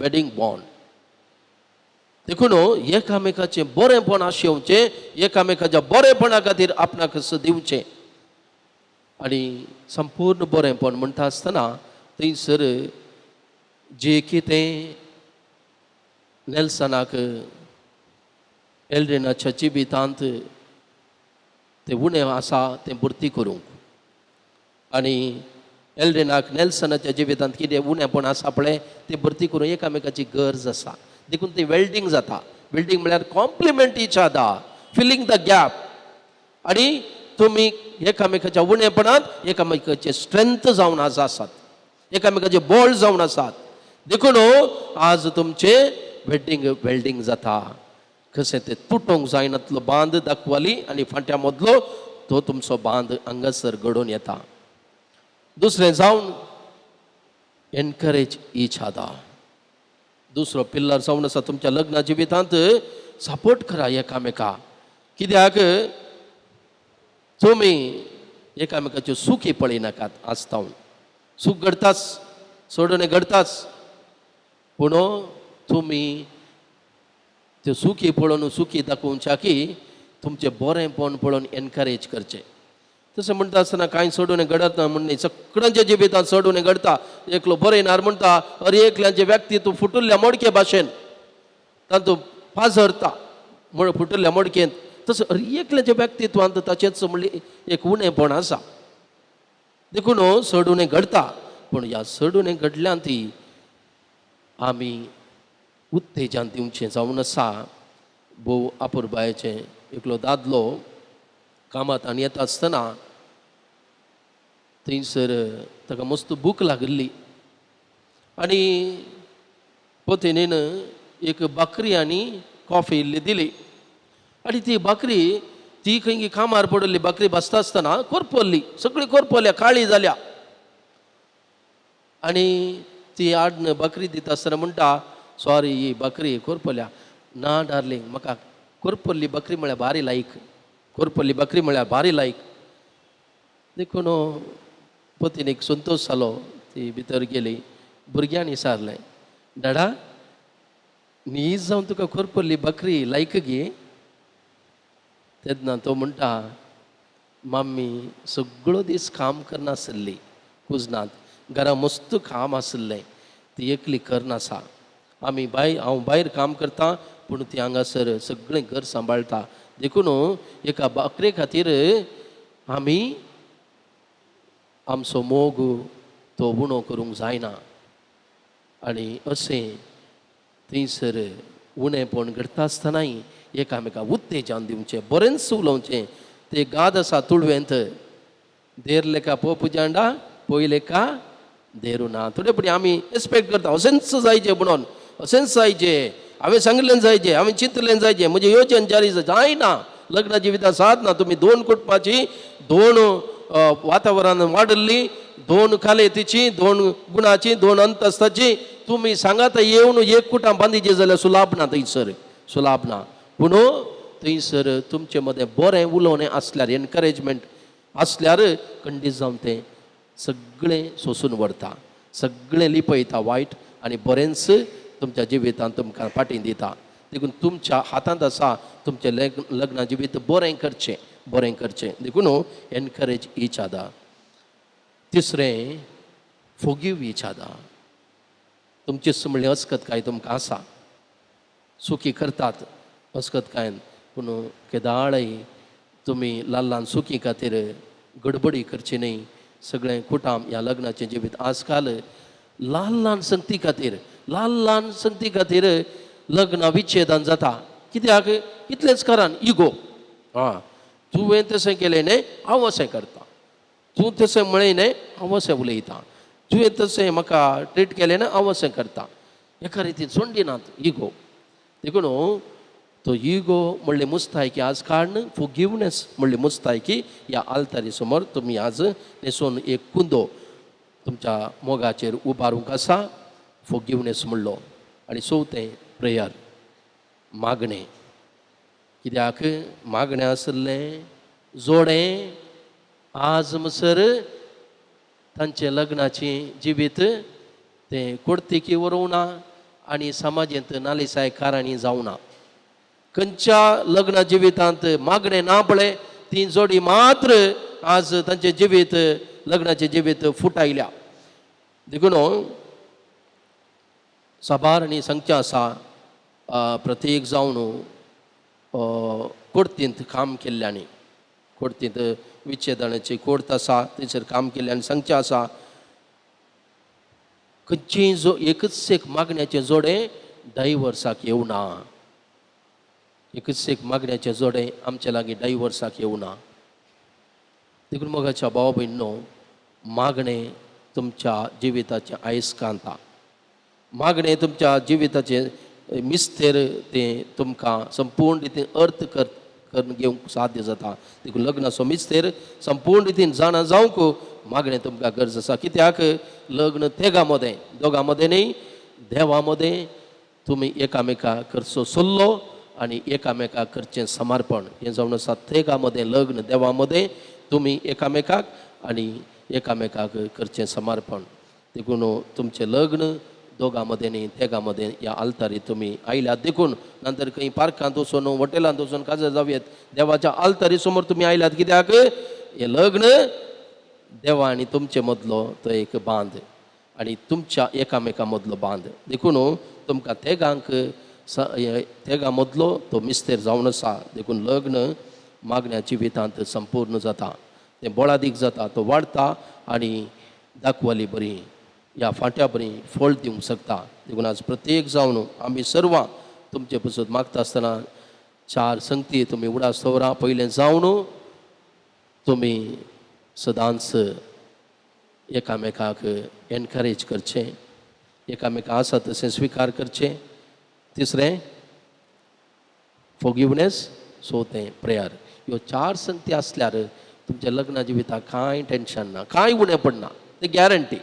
wedding bond. देखून एकामेकाचें बरेपण आशेवचें, एकामेकाच्या बरेपणा खातीर आपणाकच दिवचें. आनी संपूर्ण बरेपण म्हणटा आसतना थंयसर जें कितें नेल्सनाक एल्ड्रिनाच्या जिवितांत तें उणें आसा तें भरती करूंक, आनी एल्ड्रिनाक नेल्सनाच्या जिवितांत कितें उणेंपण आसा पळय तें भरती करूंक एकामेकाची गरज आसा. देखून ती वेल्डिंग जाता. वेल्डिंग म्हळ्यार complement each other, filling the gap. आनी तुमी एकामेकाच्या उणेपणांत एकामेकाचे स्ट्रेंथ जावन आसात, एकामेकाचे बळ जावन आसात. देखून आज तुमचे वेल्डिंग जाता. कशें तें तुटोंक जायनातलो बांद दाखवाली आनी फांट्या मदलो तो तुमचो बांद हांगासर घडोवन येता. दुसरें जावन एनकरेज इच अदर. दुसरो पिल्लर जावन आसा तुमच्या लग्ना जिवितांत सपोर्ट करा एकामेका. कित्याक तुमी एकामेकाच्यो सुखी पळयनाकात. आसतावन सूख घडताच, सोडून घडताच, पूण तुमी त्यो सुखी पळोवन सुखी दाखोवच्या की तुमचें बरेंपण पळोवन एनकरेज करचें. तशें म्हणटा आसतना कांय सोडून घडत ना म्हणून सगळ्यांच्या जिवितांत सोडून घडता. एकलो बरयणार म्हणटा अरे एकल्यांचे व्यक्तित्व फुटुल्ल्या मोडके भाशेन तातूंत पाझरता फुटल्या मडकेंत तसो एकल्याच्या व्यक्तित्वांत ताचेच म्हणले एक उणेपण आसा. देखून चड उणें घडता, पूण ह्या चड उणें घडल्यान ती आमी उत्तेजन दिवचें जावन आसा. भोव आपुरबायेचें एकलो दादलो कामांतल्यान येता आसतना थंयसर ताका मस्त भूक लागली आनी पत्नीन एक बकरी आनी कॉफी इल्ली दिली आनी ती बकरी ती खंय कामार पडली बकरी बसता आसतना करपल्ली, सगळी करपल्या, काळी जाल्या. आनी ती आडन बकरी दिता आसतना म्हणटा, सॉरी ही बकरी करपल्या. ना डार्लिंग, म्हाका करपल्ली बकरी म्हळ्यार भारी लायक, करपल्ली बकरी म्हळ्यार भारी लायक. देखून पत्नीक संतोश जालो. ती भितर गेली, भुरग्यान विचारलें, डाडा न्हीज जावन तुका करपल्ली बकरी लायक गे? तेन्ना तो म्हणटा, मम्मी सगळो दीस काम करनासली कुजनांत, घरा मस्त काम आसलें, ती एकली करनासा. आमी हांव भायर काम करता पूण ती हांगासर सगळें घर सांबाळटा. देखून एका बकरे खातीर आमी आमचो मोग तो उणो करूंक जायना. आनी अशें थंयसर उणेपण घडटा आसतनाय एकामेकाक उत्तेजन दिवचें, बरेंच उलोवचें. ते गाद आसा तुळवेंत, देर लेका पोप जांडा पय लेका देरू ना. थोडे फुडें आमी एक्सपेक्ट करता अशेंच जायचें म्हणून, अशेंच जायचें, हांवें सांगलें जायचें, हांवें चिंतलें जायचें, म्हजें येवचें जारी जायना. लग्ना जिवितां साधना तुमी 2 कुटुंबाची, 2 वातावरण वाडल्ली, 2 खालेतीची, 2 गुणाची, 2 अंतस्ताची. तुमी सांगात येवन एक कुटां बांदिचें जाल्यार सुलाभ ना थंयसर, सुलाभ ना. पूण थंयसर तुमचे मदें बरें उलोवणें आसल्यार, एनकरेजमेंट आसल्यार खंडीत जावन तें सगळें सोंसून व्हरता, सगळें लिपयता वायट आनी बरेंच तुमच्या जिवितांत तुमकां फाटीं दिता. देखून तुमच्या हातांत आसा तुमचें लग्ना जिवीत बरें करचें, बरें करचें. देखून एनकरेज ईच अदर. तिसरें, फोगीव ईच अदर. तुमची म्हणलें अस्कतकाय तुमकां आसा, सुखी करतात अस्कतकायन, पूण केदाळय तुमी ल्हान ल्हान सुखी खातीर गडबडी करची न्ही. सगळें कुटाम ह्या लग्नाचें जिवीत आजकाल ल्हान ल्हान संगती खातीर, ल्हान ल्हान संगती खातीर लग्न विच्छेदन जाता. कित्याक? इतलेंच कारण, इगो. तुवें तशें केलें न्ही, हांव अशें करता, तूं तशें म्हळें न्ही, हांव अशें उलयतां, तुवें तशें म्हाका ट्रीट केलें न्ही, हांव अशें करता. एका रितीन सोंडिनात इगो. देखून तो इगो म्हणले मुस्तायकी आज काडन, फोगिवनेस म्हणले मुस्तायकी ह्या आल्तारी समोर तुमी आज न्हेसोवन एक कुंदो तुमच्या मोगाचेर उबारूंक आसा. फोगिवनेस म्हणलो. आनी चवथें प्रेयर, मागणें. कित्याक? मागणें आसलें जोडें आज म्हणसर तांचें लग्नाचें जिवीत तें कोर्तीकी व्हरूना आनी समाजांत नालिसायकारांनी जावना. खंयच्या लग्ना जिवितांत मागणें ना पळय, ती जोडी मात्र आज तांचें जिवीत, लग्नाचें जिवीत फुटायल्या. देखून साबारांनी सांगचें आसा, प्रत्येक जावन कोर्तींत काम केल्ल्यांनी, कोर्तींत विच्छेदनाची कोर्ट आसा थंयसर काम केल्ल्यांनी सांगचें आसा, खंयचीय एकच एक मागण्याचें जोडें डायवर्साक येवना. एकच एक मागण्याचें जोडें आमचे लागीं डायवर्साक येवना. देखून मोगाच्या भाव भयणींनो, मागणें तुमच्या जिविताचें आयस्कांता, मागणें तुमच्या जिविताचें मिस्तेर तें तुमकां संपूर्ण रितीन अर्थ करून घेवंक साध्य जाता. देखून लग्नाचो मिस्तेर संपूर्ण रितीन जाणा जावंक मागणें तुमकां गरज आसा. कित्याक? लग्न तेगा मदें, दोगां मदें न्ही, देवा मदें तुमी एकामेकाक करचो सल्लो आनी एकामेकाक करचें समर्पण हें जावन आसा. तेगा मदें लग्न, देवा मदें तुमी एकामेकाक आनी एकामेकाक करचें समर्पण. देखून तुमचें लग्न दोगां मदें न्ही, तेगा मदें ह्या आल्तारीत तुमी आयल्यात. देखून नंतर खंय पार्कांत वचून, हॉटेलांत वचून काजार जावयेत, देवाच्या आल्तारी समोर तुमी आयल्यात. कित्याक? हें लग्न देवा आनी तुमचे मदलो तो एक बांद आनी तुमच्या एकामेका मदलो बांद. देखून तुमकां तेगांक तेगा मदलो तो मिस्तेर जावन आसा देखून लग्न मागण्या जिवितांत संपूर्ण जाता तें बोळादीक जाता तो वाडता आनी दाखवाली बरी ह्या फाट्या बरी फळ दिवंक शकता देखून आज प्रत्येक जावन आमी सर्वां तुमचे पसून मागता आसतना 4 संगती तुमी उडास दवरा पयलें जावन तुमी सदांच एकामेकाक एनकरेज करचें एकामेका आसा तशें स्विकार करचें तिसरें फॉरगिवनेस सो तें प्रेयर ह्यो 4 संगती आसल्यार तुमच्या लग्ना जिविताक कांय टेन्शन ना कांय उणें पडना तें गॅरंटी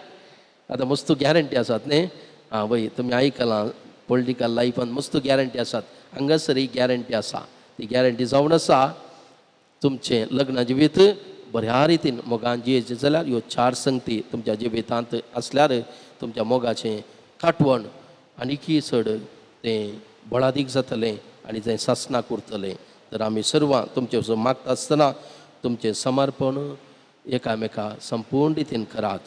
आतां मस्त गॅरंटी आसात न्ही आं वय तुमी आयकलां पॉलिटिकल लायफान मस्त गॅरंटी आसात हांगासर एक गॅरंटी आसा ती गॅरंटी जावन आसा तुमचें लग्ना जिवीत बऱ्या रितीन मोगान जियेचें जाल्यार ह्यो 4 संगती तुमच्या जिवितांत आसल्यार तुमच्या मोगाचें काटवण आनीकय चड तें बळादीक जातलें आनी तें सासणाक उरतलें तर आमी सर्वां तुमचे वचून मागता आसतना तुमचें समर्पण एकामेका संपूर्ण रितीन करात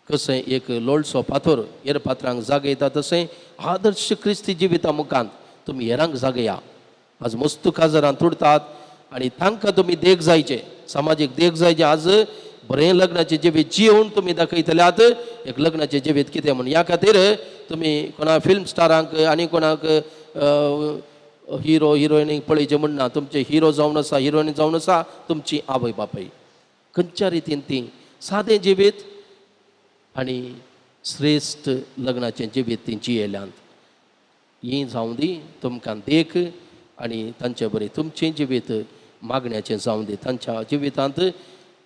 कशें एक लोळसो पाथर हेर पात्रांक जागे येता तशें आदर्श क्रिस्ती जिविता मुखांत तुमी हेरांक जागया आज मस्त काजारां तुडतात आनी तांकां तुमी देख जायचे सामाजीक देख जायचे आज बरें लग्नाचें जिवीत जिवन तुमी दाखयतल्यात एक लग्नाचें जिवीत कितें म्हूण ह्या खातीर तुमी कोणा फिल्म स्टारांक आनी कोणाक हिरो हिरोइनीक पळयचें म्हणना तुमचे हिरो जावन आसा हिरोईन जावन आसा तुमची आवय बापाय खंयच्या रितीन ती सादें जिवीत आनी श्रेश्ठ लग्नाचें जिवीत ती जियेल्यांत ही जावं दी तुमकां देख आनी तांचे बरें तुमचें जिवीत मागण्याचें जावं दी तांच्या जिवितांत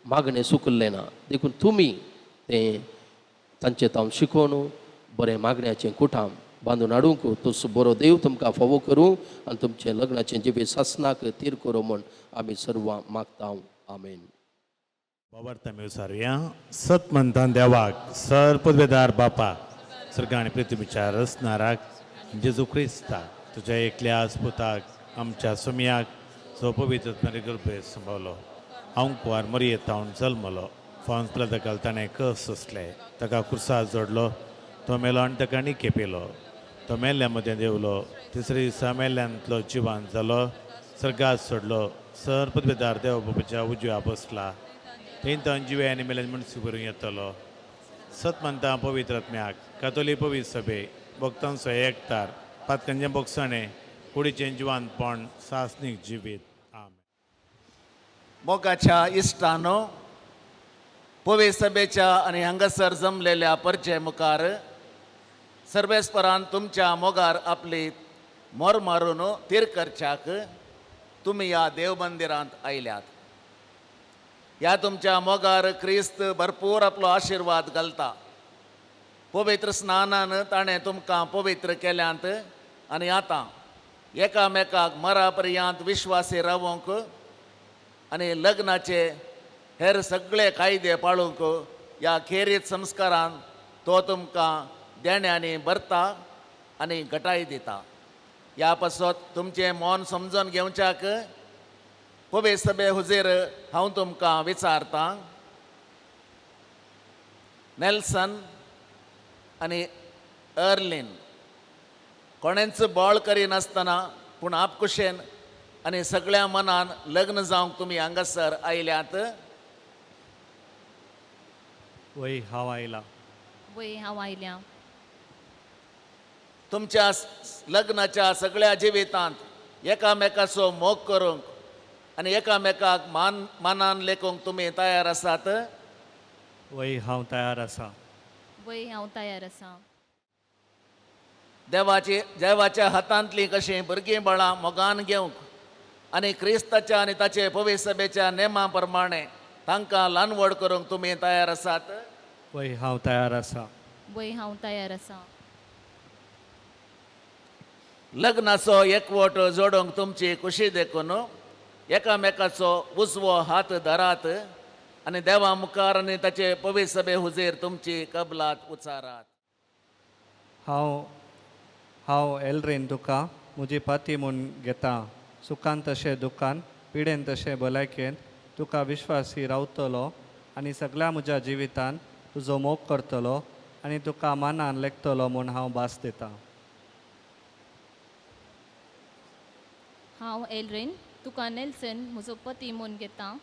मागणें सुकल्लें ना देखून तुमी तें तांचें तावन शिकोवन बरें मागण्याचें कुटाम बांदून हाडूंक तो बरो देव तुमकां फावो करूं आनी तुमचें लग्नाचें जिवीत सासणाक तीर करूं म्हूण आमी सर्वां मागता आमेन बाबार्थ आमी विचारुया सत म्हणटा देवाक सर पदवेदार बापा सर्गा आनी पृथ्वीच्या रचणाराक जेजू क्रिस्ताक तुज्या एकल्या पुताक आमच्या सुमयाक जो पवित्र गर्भे संभवलो हांव कुवार मरयेत हांव जल्मलो फावन प्रदकाल ताणें कस असले ताका कुर्सार जोडलो तो मेलो आनी ताका आनी केपेलो तो मेल्ल्या मदें देवलो तिसरे दिसा मेल्ल्यांतलो जिवान जालो सर्गात सोडलो सर पदवेदार देव बापाच्या उजव्या बसला थंय तो जिवे आनी मेल्ल्या मनसी भरून येतलो सत म्हणटा पवित्र आत्म्याक कातोली पवित्र सभे भक्तांचो एकतार पातकांचें बोगसाणें कुडीचें जिवानपण सासनीक जिवीत मोगाच्या इश्टानो पवित्र सभेच्या आनी हांगासर जमलेल्या परचे मुखार सर्वेस्परान तुमच्या मोगार आपली मोर मारून तीर करच्याक तुमी ह्या देव मंदिरांत आयल्यात ह्या तुमच्या मोगार क्रिस्त भरपूर आपलो आशिर्वाद घालता पवित्र स्नानान ताणें तुमकां पवित्र केल्यांत आनी आतां एकामेकाक मरा पर्यंत विश्वासी रावूंक आनी लग्नाचे हेर सगळे कायदे पाळूंक ह्या खेरीत संस्कारान तो तुमकां देण्यानी भरता आनी घटाय दिता ह्या पासत तुमचें मन समजून घेवच्याक पवित्र सभे हुजीर हांव तुमकां विचारतां नेल्सन आनी अर्लीन कोणेंच बळ करिनासतना पूण आपकुशेन आनी सगळ्या मनान लग्न जावंक तुमी हांगासर आयल्यात वय हांव आयला वय हांव आयल्या तुमच्या लग्नाच्या सगळ्या जिवितांत एकामेकाचो मोग करूंक आनी एकामेकाक मानान लेखूंक तुमी तयार आसात वय हांव तयार आसा वय हांव तयार आसा देवाच्या हातांतलीं कशीं भुरगीं बाळां मोगान घेवंक आनी क्रिस्ताच्या आनी ताचे पवित्र सभेच्या नेमा प्रमाणे तांकां ल्हान व्हड करूंक तुमी तयार आसात वय हांव तयार आसा वय हांव तयार आसा लग्नाचो एकवट जोडूंक तुमची खुशी देखून एकामेकाचो उजवो हात धरात आनी देवा मुखार आनी ताचे पवित्र सभे हुजीर तुमची कबलात उचारात हांव एलरेन तुका म्हजी पाती म्हूण घेता सुखान तशें दुखान पिडेन तशें भलायकेन तुका विश्वासी रावतलो आनी सगळ्या म्हज्या जिवितान तुजो मोग करतलो आनी तुका मानान लेखतलो म्हूण हांव भास दितां हांव एलरेन तुका नेल्सन म्हजो पती म्हूण घेतां.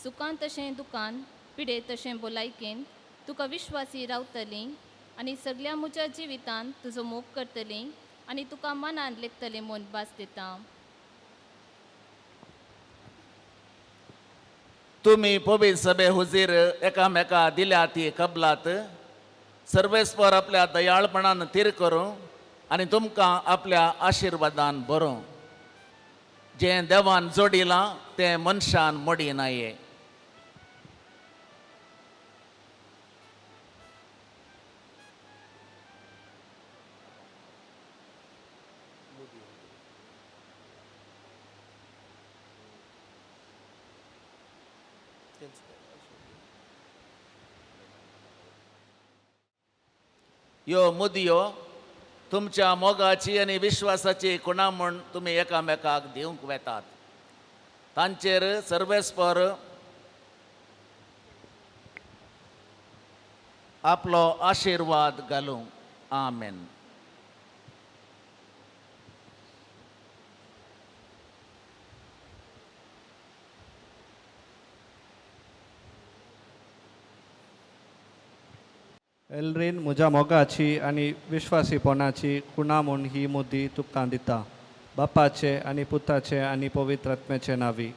सुखान तशें दुखान, पिडे तशें भलायकेन तुका विश्वासी रावतलीं आनी सगळ्या म्हज्या जिवितान तुजो मोग करतलीं आनी तुका मनान लेखतलें म्हूण भास दितां. तुम्ही पवित्र सभे हुजीर एकामेका दिल्या ती कबलात सर्वेस्पर आपल्या दयाळपणान तीर करूं आनी तुमकां आपल्या आशिर्वादान भरूं. जें देवान जोडिलां तें मनशान मोडी नाये. यो मुदयो तुमच्या मोगाची आनी विश्वासाची खुणा म्हूण तुमी एकामेकाक दिवंक वेतात. तांचेर सर्वेस्पर आपलो आशिर्वाद घालूं. आमेन. एलरीन म्हज्या मोगाची आनी विश्वासीपणाची खुणा म्हूण ही मुदी तुका दिता. बापाचे आनी पुताचे आनी पवित्र आत्म्याचे नांवी.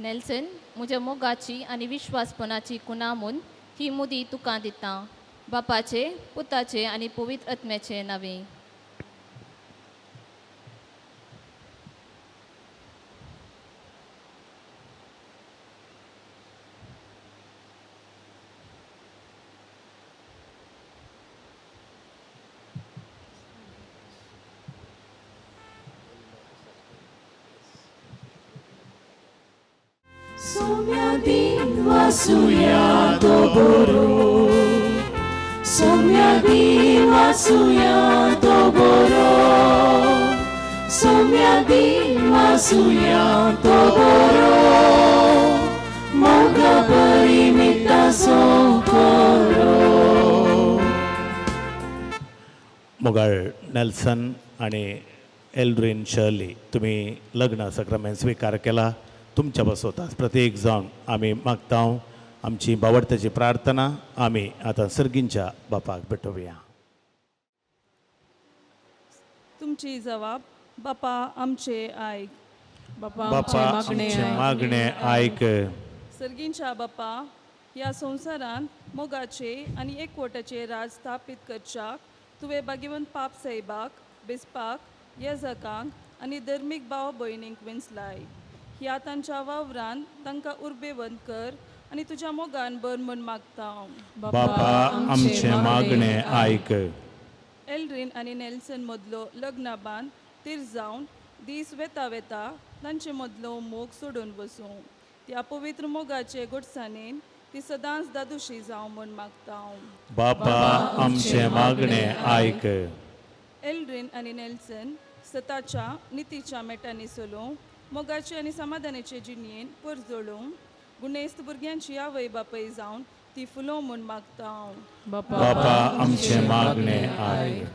नेल्सन म्हज्या मोगाची आनी विश्वासपणाची खुणा म्हूण ही मुदी तुका दितां. बापाचे, पुताचे आनी पवित्र आत्म्याचे नांवे. Somyadin wasuyato boro, somyadin wasuyato boro, somyadin wasuyato boro, moga parimita sokoro. मोगाळ नेल्सन आणि एलड्रीन शर्ली तुम्ही लग्न सक्रमेंट स्वीकार केला. तुमच्या बसवताच प्रत्येक जावन आमी मागता आमची बावडताची प्रार्थना आमी आतां सर्गींच्या बापाक भेटोवया. तुमची जबाब बापा आमचे आयक. बापा आमचे मागणे आयक. सर्गींच्या बापा ह्या संवसारांत मोगाचे आनी एकवटाचे राज स्थापीत करच्याक तुवें भाग्यवंत पाप साहेबाक, बिस्पाक, येजकांक आनी धर्मीक भाव भयणींक विंचलाय. ह्या तांच्या वावरान तांकां उर्बेवंत कर आनी तुज्या मोगान बर म्हूण मागता. बापा आमचे मागणे आयक. एलड्रीन आनी नेल्सन मदलो लग्न बांद तीर जावन दीस वेता वेता तांचे मदलो मोग सोडून वसूं. त्या पवित्र मोगाचे घोटसाणेन ती सदांच दादुशी जावं म्हूण मागता. बापा आमचे मागणे आयक. एलड्रीन आनी नेल्सन सताच्या नितीच्या मेटांनी चलूं मोगाचे आनी समाधानाचे जिणयेन पर जोडूंक गुणेस्त भुरग्यांची आवय बापय जावन ती फुलोव म्हूण मागता. बापा आमचे मागणे आयक.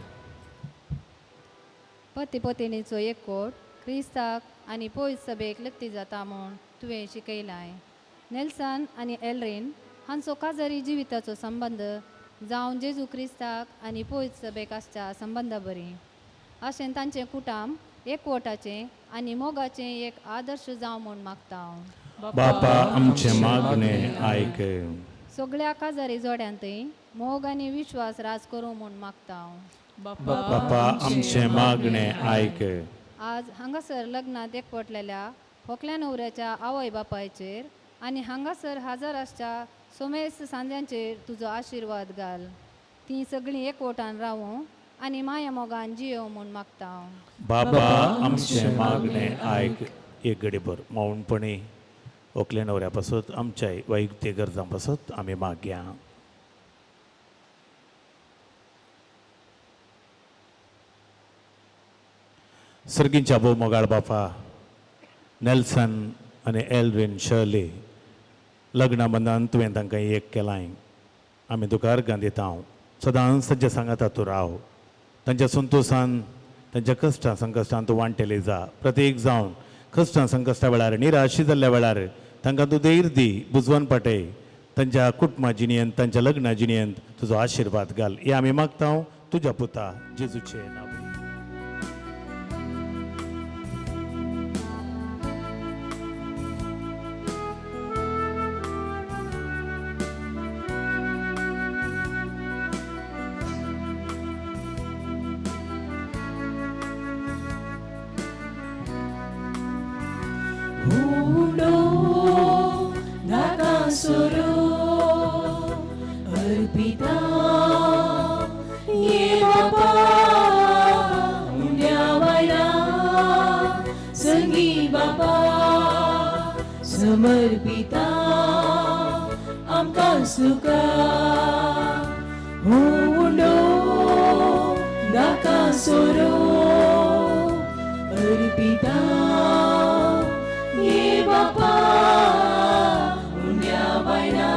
पती पत्नीचो एकवट क्रिस्ताक आनी पवित्र सभेक लक्ती जाता म्हूण तुवें शिकयलाय. नेल्सन आनी एलरीन हांचो काजारी जिविताचो संबंद जावन जेजू क्रिस्ताक आनी पवित्र सभेक आसच्या संबंदा बरी. अशें तांचें कुटुंब एकवटाचें आनी मोगाचें एक आदर्श जावं म्हूण मागता. बापा आमचे मागणे आयक. सगळ्या काजारी जोड्यांतय मोग आनी विश्वास राज करूं म्हूण मागता. बापा आमचे मागणे आयक. आज हांगासर लग्नात एकवटलेल्या व्हंकल्या न्हवऱ्याच्या आवय बापायचेर आनी हांगासर हजर आसच्या सोमेस्त सांद्यांचेर तुजो आशिर्वाद घाल. ती सगळीं एकवटान रावूं आनी माया मोगान जियो म्हूण मागता. बापा आमचे मागणे आयक. एक घडीभर मौनपणी व्हंकले न्हवऱ्या पासत आमच्याय वैयक्तीक गरजां पासत आमी मागया. सर्गींच्या भोव मोगाळ बापा नेल्सन आनी एलरिन शर्ली लग्ना बंदान तुवें तांकां एक केलाय. आमी तुका अर्गां दिता. सदांच तांच्या सांगाता तूं राव. तांच्या संतोशान तांच्या कश्टां संकश्टान तूं वांटेली जा. प्रत्येक जावन कश्टां संकश्टा वेळार निराशी जाल्ल्या वेळार तांकां तूं धैर्य दी, बुजवण पाटय. तांच्या कुटुंबा जिणेंत तांच्या लग्ना जिणेंत तुजो आशिर्वाद घाल. हे आमी मागता तुज्या पुता जेजूचे नांवान. समर्पिता आमकां सुका हुंडो नाका सोरो अर्पिता ये बापा हुंड्या बायना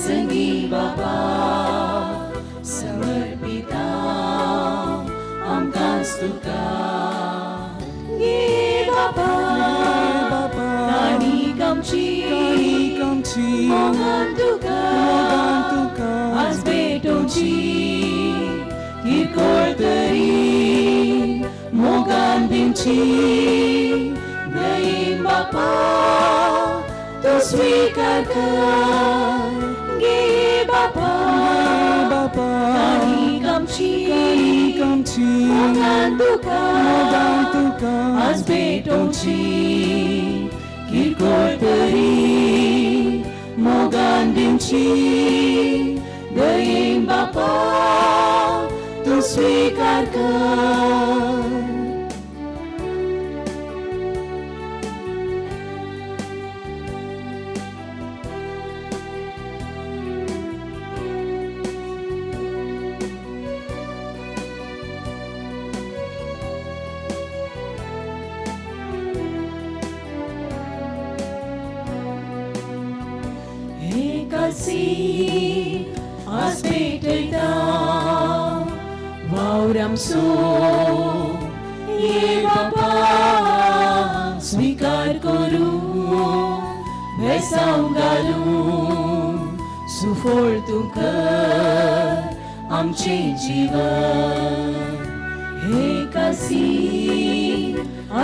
संगी बापा समर्पिता आमकां सुका ये बापा मोगान तुका आज भेटोवची किरकोळ तरी मोगान दिवची दयेन बापा तो स्वीकार कर गे बापा काणीक आमची मोगान तुका आज भेटोवची किरकोळ तरी मोगान दिवची दयेन बापा तूं स्वीकार कर. आज भेटयता वावराम सो ये बापा स्वीकार करू भेसाव घालू सुफोळ तूं कर आमचे जीवन हे कासी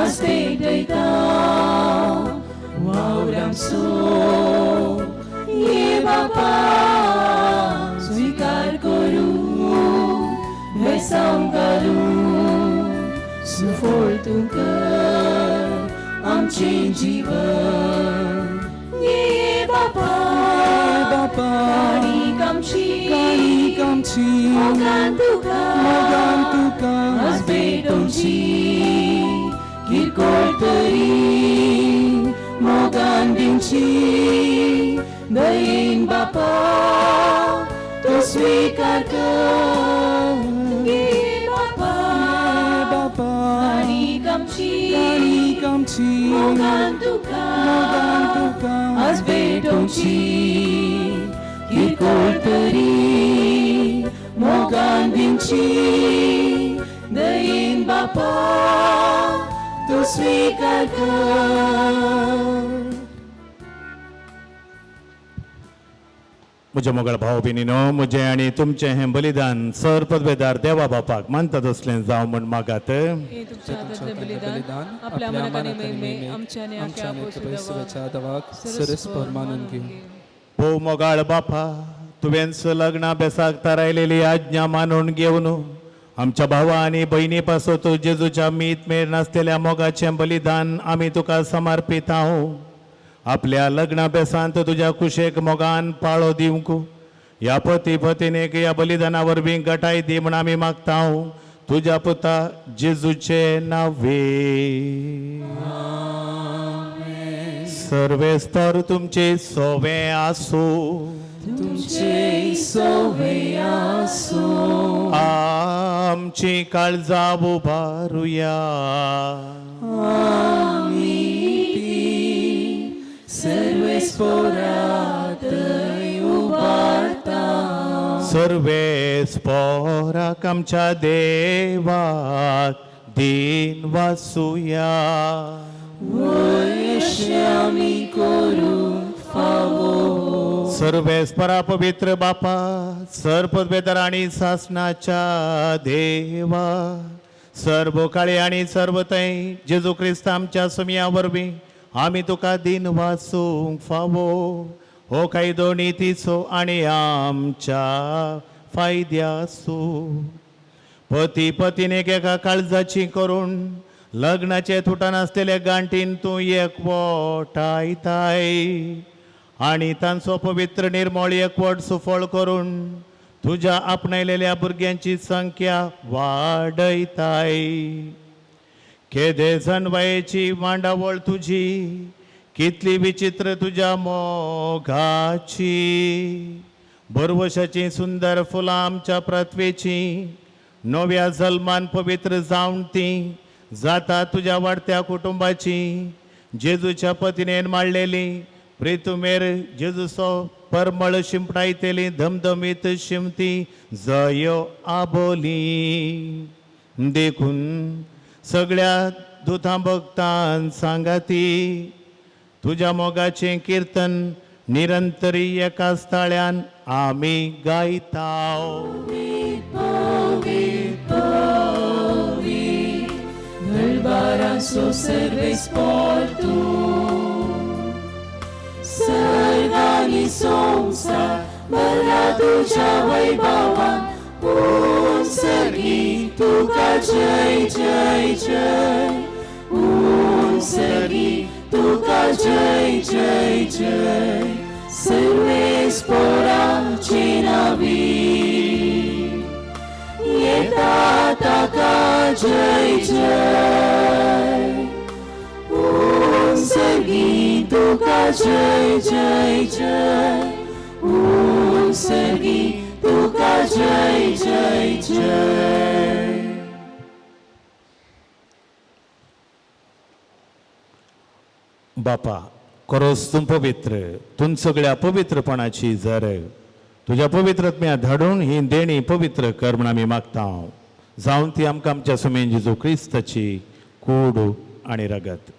आज भेटयता वावराम सो ये बापा स्वीकार करू भेसाव घालू सुफोळ तूं कर आमचे जीवन ये बापा काणीक आमची मोगान तुका आज भेटोवची किरकोळ तरी मोगान दिवची दयेन बापा तो स्वीकार कर गे बापा काणीक आमची मोगान तुका आज भेटोवची किरकोळ तरी मोगान दिवची दयेन बापा तो स्वीकार कर. म्हज्या मोगाळ भाव भयणीनो, म्हजें आनी तुमचें हें बलिदान सर पदवेदार देवा बापाक मानता तसलें जावं म्हण मागात. आपल्या मनाकाने महिमे आमच्या आनी आख्या देवाक सरस्पर मानून घे. भोव मोगाळ बापा, तुवेंच लग्ना बेसाक थारायलेली आज्ञा मानून घेवन आमच्या भावा आनी भयणी पासो तूं जेजूच्या मीत मेळ नासलेल्या मोगाचें बलिदान आमी तुका समर्पीत आहों. आपल्या लग्ना बेसांत तुज्या कुशेक मोगान पाळो दिवंक ह्या पती पत्नीक ह्या बलिदाना वरवीं घटाय दी म्हण आमी मागता तुज्या पुता जेजूचे नांवे. सर्वेस्तर तुमचे सोवे आसो. तुमचे सोवे आसो. आमची काळजा उबारुया. सर्वेस पोराक आमच्या देवाक दिन वासुया. सर्वेस परा पवित्र बापा सर्पवेदर आणि सासनाच्या देवा सर्व काळे आणि सर्व तै जेजू ख्रिस्त आमच्या सुमिया वरवीं आम्ही तुका दिन वासूंक फावो. हो कायदो नितीचो आणि आमच्या फायद्यासो. पती पतीने एका काळजाची करून लग्नाचे तुटान असलेल्या गांठीन तूं एकवटायताय आणि तांचो पवित्र निर्मळ एकवट सुफळ करून तुझ्या आपणयलेल्या भुरग्यांची संख्या वाडयताय. केदे जणवयेची मांडावळ तुझी कितली विचित्र तुझ्या मोगाची. बरवशाची सुंदर फुलां आमच्या पृथ्वेची नव्या जल्मान पवित्र जावन ती जाता तुझ्या वाडत्या कुटुंबाची. जेजूच्या पतीनेन माळलेली प्रितुमेर जेजूसो परमळ शिंपडायतेली धमधमीत शिमती जयो आबोली. देखून सगळ्या दुतां भक्तां सांगाती तुझ्या मोगाचें कीर्तन निरंतरी एका स्थळ्यान आमी गायताव. सर्वांनी संसार भरला तुझ्या वैभवान. सर्गी तुका जय जय जय. सर्गी तुका जय जय जय. सर्वेस पोरांचे नावी येता ताका जय जय. सर्गी तुका जय जय जय. सर्गी तुका जय जय जय. बापा खरोच तूं पवित्र तूं सगळ्या पवित्रपणाची जर तुझ्या पवित्रत्म्या धाडून ही देणी पवित्र कर म्हण आमी मागता. जावन ती आमकां आमच्या सुमेन जेजू क्रिस्ताची कूड आनी रगत.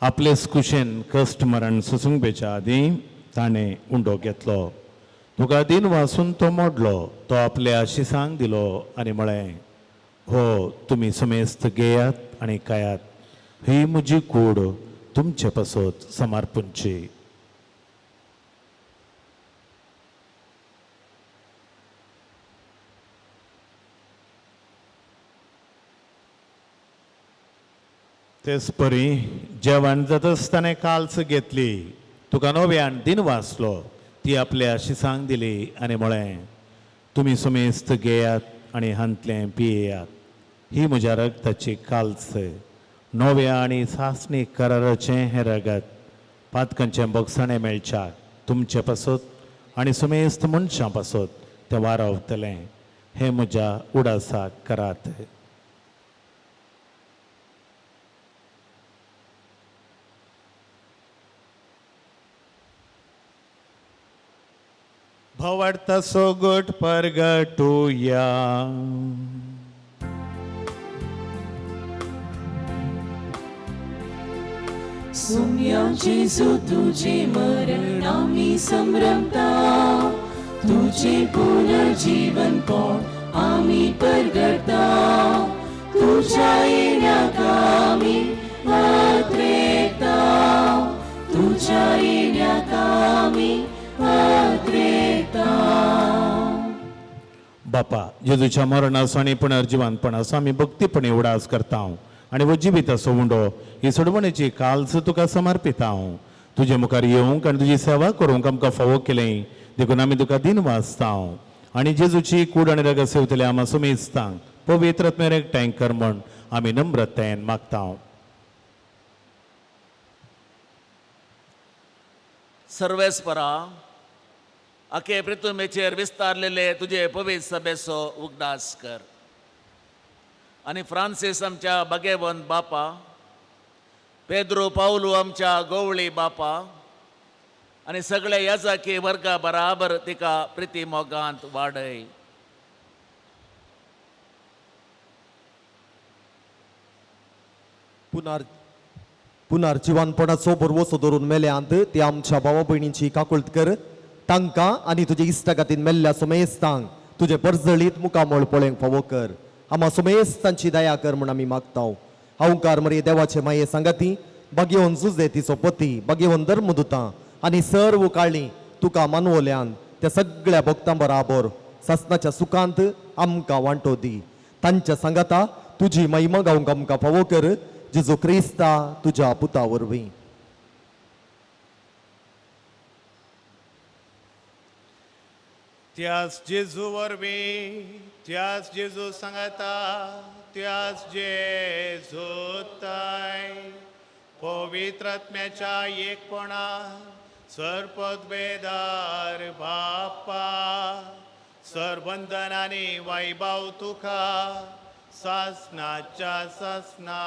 आपलेच कुशेन कश्ट मरण सुसुंगेच्या आदीं ताणें उंडो घेतलो. तुका दिन वासून तो मोडलो. तो आपल्या शिसांक दिलो आनी म्हळें हो तुमी समेस्त घेयात आनी खायात. ही म्हजी कूड तुमचे पासत समर्पणची. तेच परी जेवण जातच ताणें काल्स घेतली. तुका नव्यान दिन वाचलो. ती आपल्या शिसांक दिली आनी म्हळें तुमी समेस्त घेयात आनी हांतलें पियेयात. ही म्हज्या रगताची काल्स नव्या आनी सासणी कराराचें हें रगत पातकांचें बोगसाणें मेळच्याक तुमचे पासत आनी समेस्त मनशां पासत तें वारवतलें. हें म्हज्या उडासाक करात. भवाडता सोगोट परगटुया. सुम्या जेजू तुझे मरण आम्ही संभ्रमता. तुझे पुनर्जीवन पण आम्ही परगटता. तुझ्या येण्याका आम्ही अत्रेता. तुझ्या येण्याका आम्ही अत्रेता. बापा जेजूच्या मरणाचो आनी पुनर्जिवानपणाचो आमी भक्तीपणे उडास करता आनी वो जिविताचो उंडो ही सोडवणेची काल्स तुका समर्पिता. तुजे मुखार येवंक आनी तुजी सेवा करूंक आमकां फावो केलें देखून आमी तुका दिन वाचता आनी जेजूची कूड आनी रगत सेवतले आमा सुमेस्तांक पवित्र आत्म्यार एकठांय कर म्हण आमी नम्रतायेन मागता. सर्वेस्परा आखे पृथ्वीचेर विस्तारलेले तुझे पवित्र सभेचो उगडास कर. आणि फ्रांसीस आमच्या बगेवंत बापा, पेद्रो पावलू आमच्या गवळी बापा आणि सगळे याजकी वर्गा बराबर तिका प्रिती मोगांत वाडय. पुनर्जीवनपणाचो बरवसो धरून मेल्यांत ते आमच्या भावा भयणींची काकुळट कर. तांकां आनी तुजे इश्टागातीन मेल्ल्या सुमेस्तांक तुजे परजळीत मुखामोळ पळोवंक फावो कर. आम्हा सुमेस्तांची दया कर म्हूण आमी मागताव. हांवकार मरे देवाचे माये सांगाती भाग्यवन जुजे तिचो पती भाग्यवन धर्मदुतां आनी सर्व काळी तुका मानवल्यान त्या सगळ्या भक्तां बराबर ससनाच्या सुखांत आमकां वांटो दी. तांच्या सांगाता तुजी महिमा गावंक आमकां फावो कर. जेजू क्रिस्ता तुज्या पुता वरवीं. त्याच जेजू वरवीं, त्याच जेजू सांगाता, त्याच जेजू ताय पवित्र आत्म्याच्या एकपणा सरपदवेदार बापा सरबंधन आनी वैभव तुका सासनाच्या सासना.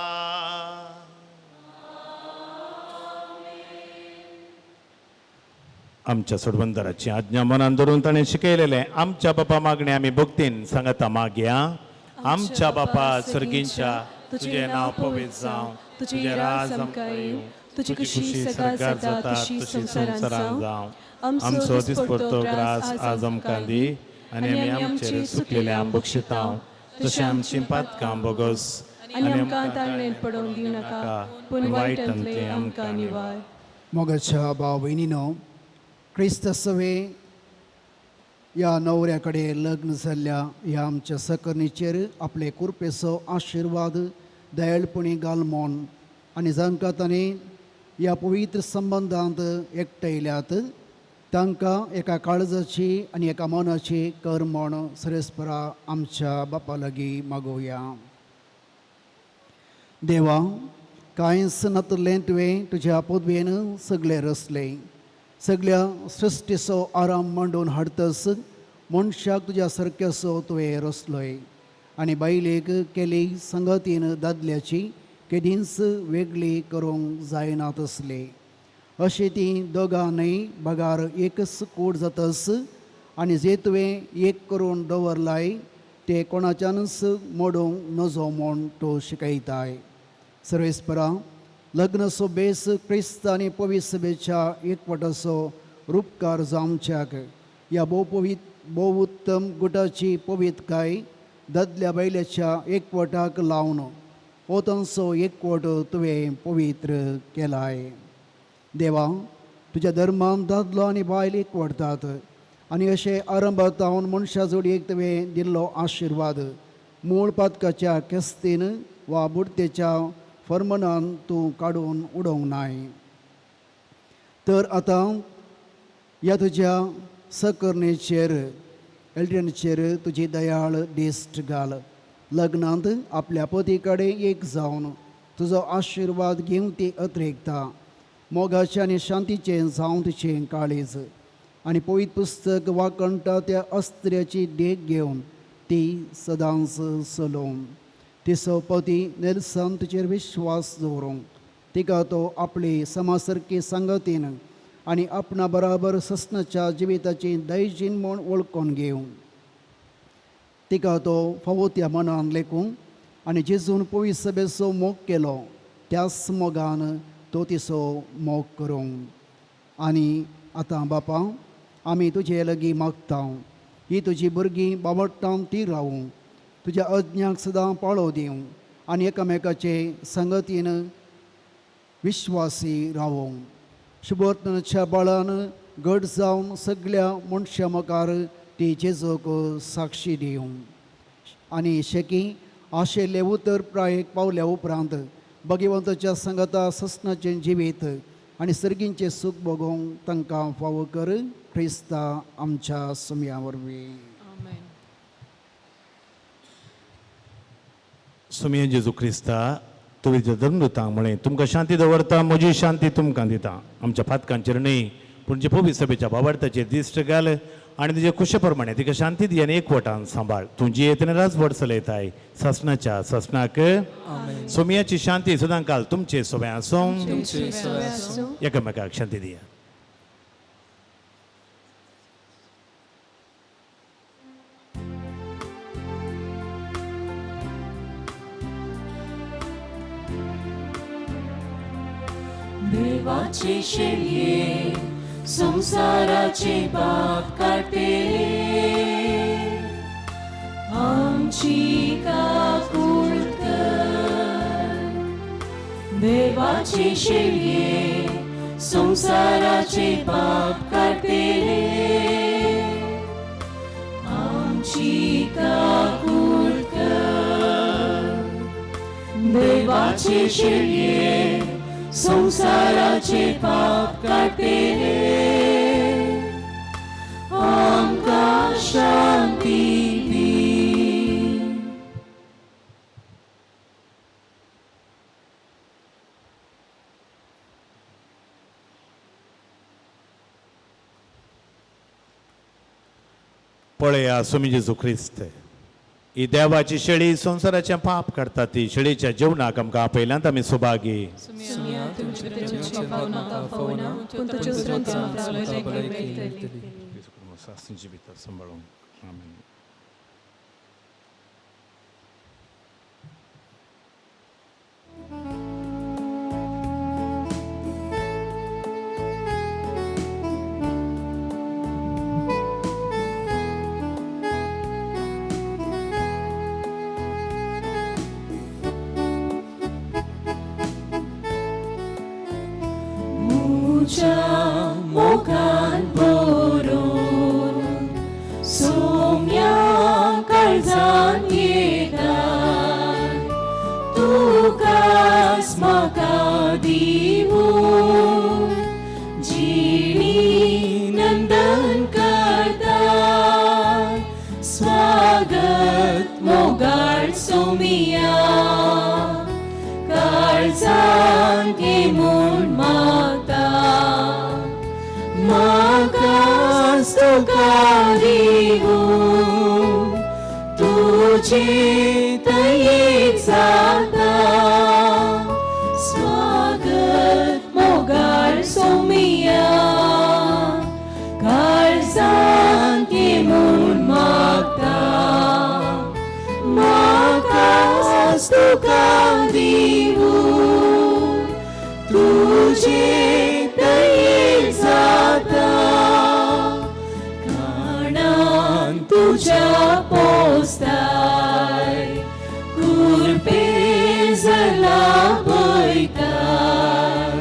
आमच्या सोडबंदराची आज्ञा मनान धरून ताणें शिकयलेले आमच्या बापा मागणे आमी भक्तीन सांगता मागया. आमच्या बापा सर्गींच्या तुझे नांव पवित्र जावं, तुझे राज आमकां येवं, तुजी खुशी सकाळ जाता तशी संवसारांत जावं. आमचो दिसपडटो ग्रास आज आमकां दी आनी आमी आमचेर सुकलेल्या बक्षितांव तशें आमची पातकां बोगस आनी आमकां ताळणेंत पडोवन दिवं नाका पूण वायटांतले आमकां निवार. मोगाच्या भाव भयणीनो, क्रिस्त सवे ह्या नवऱ्याकडे लग्न जाल्ल्या ह्या आमच्या सकर्णीचेर आपले कृपेचो आशिर्वाद दयाळपणी घाल म्हूण आनी जांकां ताणें ह्या पवित्र संबंदांत एकठायल्यात तांकां एका काळजाची आनी एका मनाची कर म्हूण सरेस्परा आमच्या बापा लागीं मागोवया. देवा, कांयच नातुरलें तुवें तुज्या पदवेन सगळें रचलें. सगळ्या सृश्टीचो आराम मांडून हाडतस मनशाक तुज्या सारक्याचो तुवें रचलोय आनी बायलेक केली संगतीन दादल्याची केदींच वेगळी करूंक जायना तसली. अशी ती दोगांय बगार एकच कूड जातस आनी जे तुवें एक करून दवरलाय ते कोणाच्यानच मोडूंक नजो म्हूण तूं शिकयताय. सर्वेस्परा, लग्न सोबेस क्रिस्त आनी पवित्र सभेच्या एकवटाचो रूपकार जावच्याक ह्या भोव उत्तम गुटाची पवित्रकाय दादल्या बायलेच्या एकवटाक लावन हो तांचो एकवट तुवें पवित्र केलाय. देवा, तुज्या धर्मान दादलो आनी बायल एकवटात आनी अशें आरंभातावन मनशा जोडयेक तुवें दिल्लो आशिर्वाद मूळ पातकाच्या केस्तीन वा बुडतेच्या फर्मनान तूं काडून उडोवंक नाय. तर आतां ह्या तुज्या सकर्णेचेर एल्ड्रेनीचेर तुजी दयाळ दिश्ट घाल. लग्नांत आपल्या पती कडेन एक जावन तुजो आशिर्वाद घेवन ती अत्रेकता. मोगाचें आनी शांतीचें जावं तिचें काळीज आनी पवित्र पुस्तक वाकणटा त्या अस्त्र्याची देख घेवन ती सदांच चलोवन तिचो पती नेल्सन तुजेर विश्वास दवरूंक तिका तो आपली समासारकी संगतीन आनी आपणा बराबर ससनाच्या जिविताची दैजीन म्हूण वळखून घेवंक तिका तो फावो त्या मनान लेखूंक आनी जेजून पवित्र सभेचो मोग केलो त्याच मोगान तो तिचो मोग करूंक. आनी आतां बापा, आमी तुजे लागीं मागता ही तुजी भुरगीं बाबडटावन ती रावूं तुज्या अज्ञाक सदां पाळो दिवंक आनी एकामेकाचे संगतीन विश्वासी रावूंक. शुभोत्नाच्या बळान घट जावन सगळ्या मनशां मुखार ती जेजूक साक्षी दिवंक आनी शेकी आशेल्ले उतर प्रायेक पावल्या उपरांत भगवंताच्या संगता ससनाचें जिवीत आनी सर्गींचें सूख भोगोवंक तांकां फावो कर. क्रिस्ता आमच्या सुमया वरवीं. सुमये जेजू क्रिस्ता, तुवें धर्मदूतांक म्हळें तुमकां शांती दवरता, म्हजी शांती तुमकां दिता. आमच्या फातकांचेर न्ही पूण जे पवित्र सभेच्या बाबार्थाचेर दिश्ट घाल आणि तुझे कुशप्रमाणे तिका शांती दी आणि एकवटान सांभाळ तू जी येतने राजवट चलयताय ससनाच्या ससनाक सोमयाची शांती सदांकाल तुमचे सोबे आसूं एकामेकाक शांती दिया. देवाचे शेळये संसाराचे पाप काटे आमची काकूळ कर. देवाचे शेळये संसाराचे पाप काटे आमची काकूळ कर. देवाचे शेळये संसाराचे पाप काटे आमकां शांती दी. पळया स्वामी जेजू ख्रिस्त ही देवाची शेळी संसाराचे पाप करता ती शेळीच्या जेवणाक आमकां आपयल्यांत आमी सुभागी. सांबाळून आमेन. मोगान भरून सोम्या काळजान येतात तुकाच म्हाका दिवून जिणी नंदन करतात. स्वागत मोगाळ सोमिया काळजान घे म्हूण मागता. म्हाकाच तुका दिवून तुजे दयेक जाता. स्वागत मोगाळ सोमिया काळजान घे म्हूण मागता. म्हाकाच तुका दिवून तुजे दयेक जाता. काणान तुज्या पोस्ताय कुरपे जला पळयताय.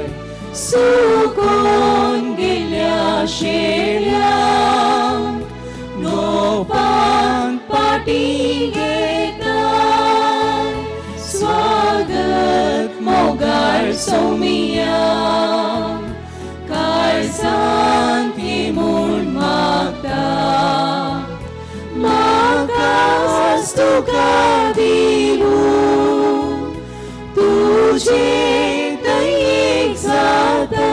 सुकोन गेल्या शेळ्यांक नोपान पाटी घेताय. स्वागत मोगाळ सोमिया काळजान घे म्हूण मागता. म्हाकाच तुका दिवून तुजे दयेक जाता.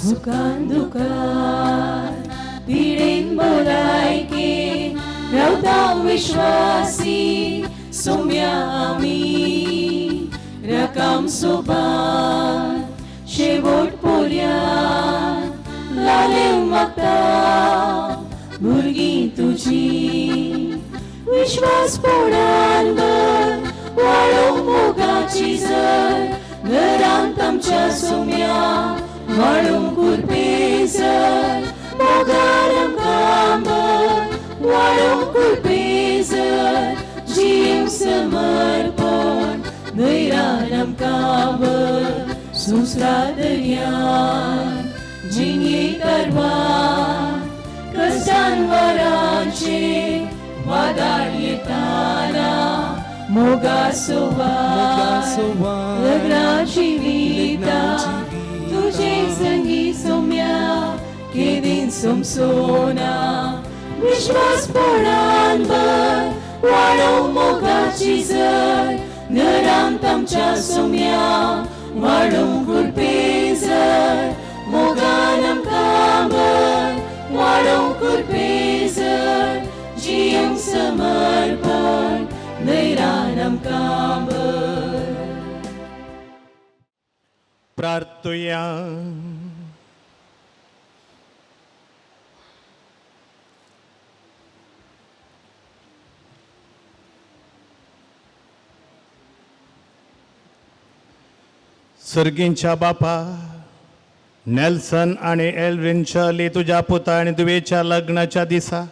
सुखान दुखान पिडेन भलायके रावता विश्वासी सोम्या आमी रकाम सोबान शेवट पोर्यान लाले मागता. भुरगीं तुजी विश्वासपणान बर वाळो मोगाची जर घरांत आमच्या सोम्या वाळूंक कुरपेजर मोगार आमकां बर वाळूंक कुरपेजर जीव समर्पण धैर्यान आमकां बर सुसरा दर्यान जिंगे कारवार कश्टान वरांचे वादाळ येताना मोगा सोवार लग्नाची विता तुझे संगी सोम्या केदीन समसोना विश्वासपणान भर वाडोव मोगाची जर नराम तामच्या सोम्या वाडोव कुरपे जर मोगान आमकां भर वाडोव कुरपे जर जियेंक समर्पण नैरान आमकां भर. प्रार्थुया. सर्गींच्या बापा, नेल्सन आणि एल्विन शर्ली तुझ्या पुता आणि दुवेच्या लग्नाच्या दिसा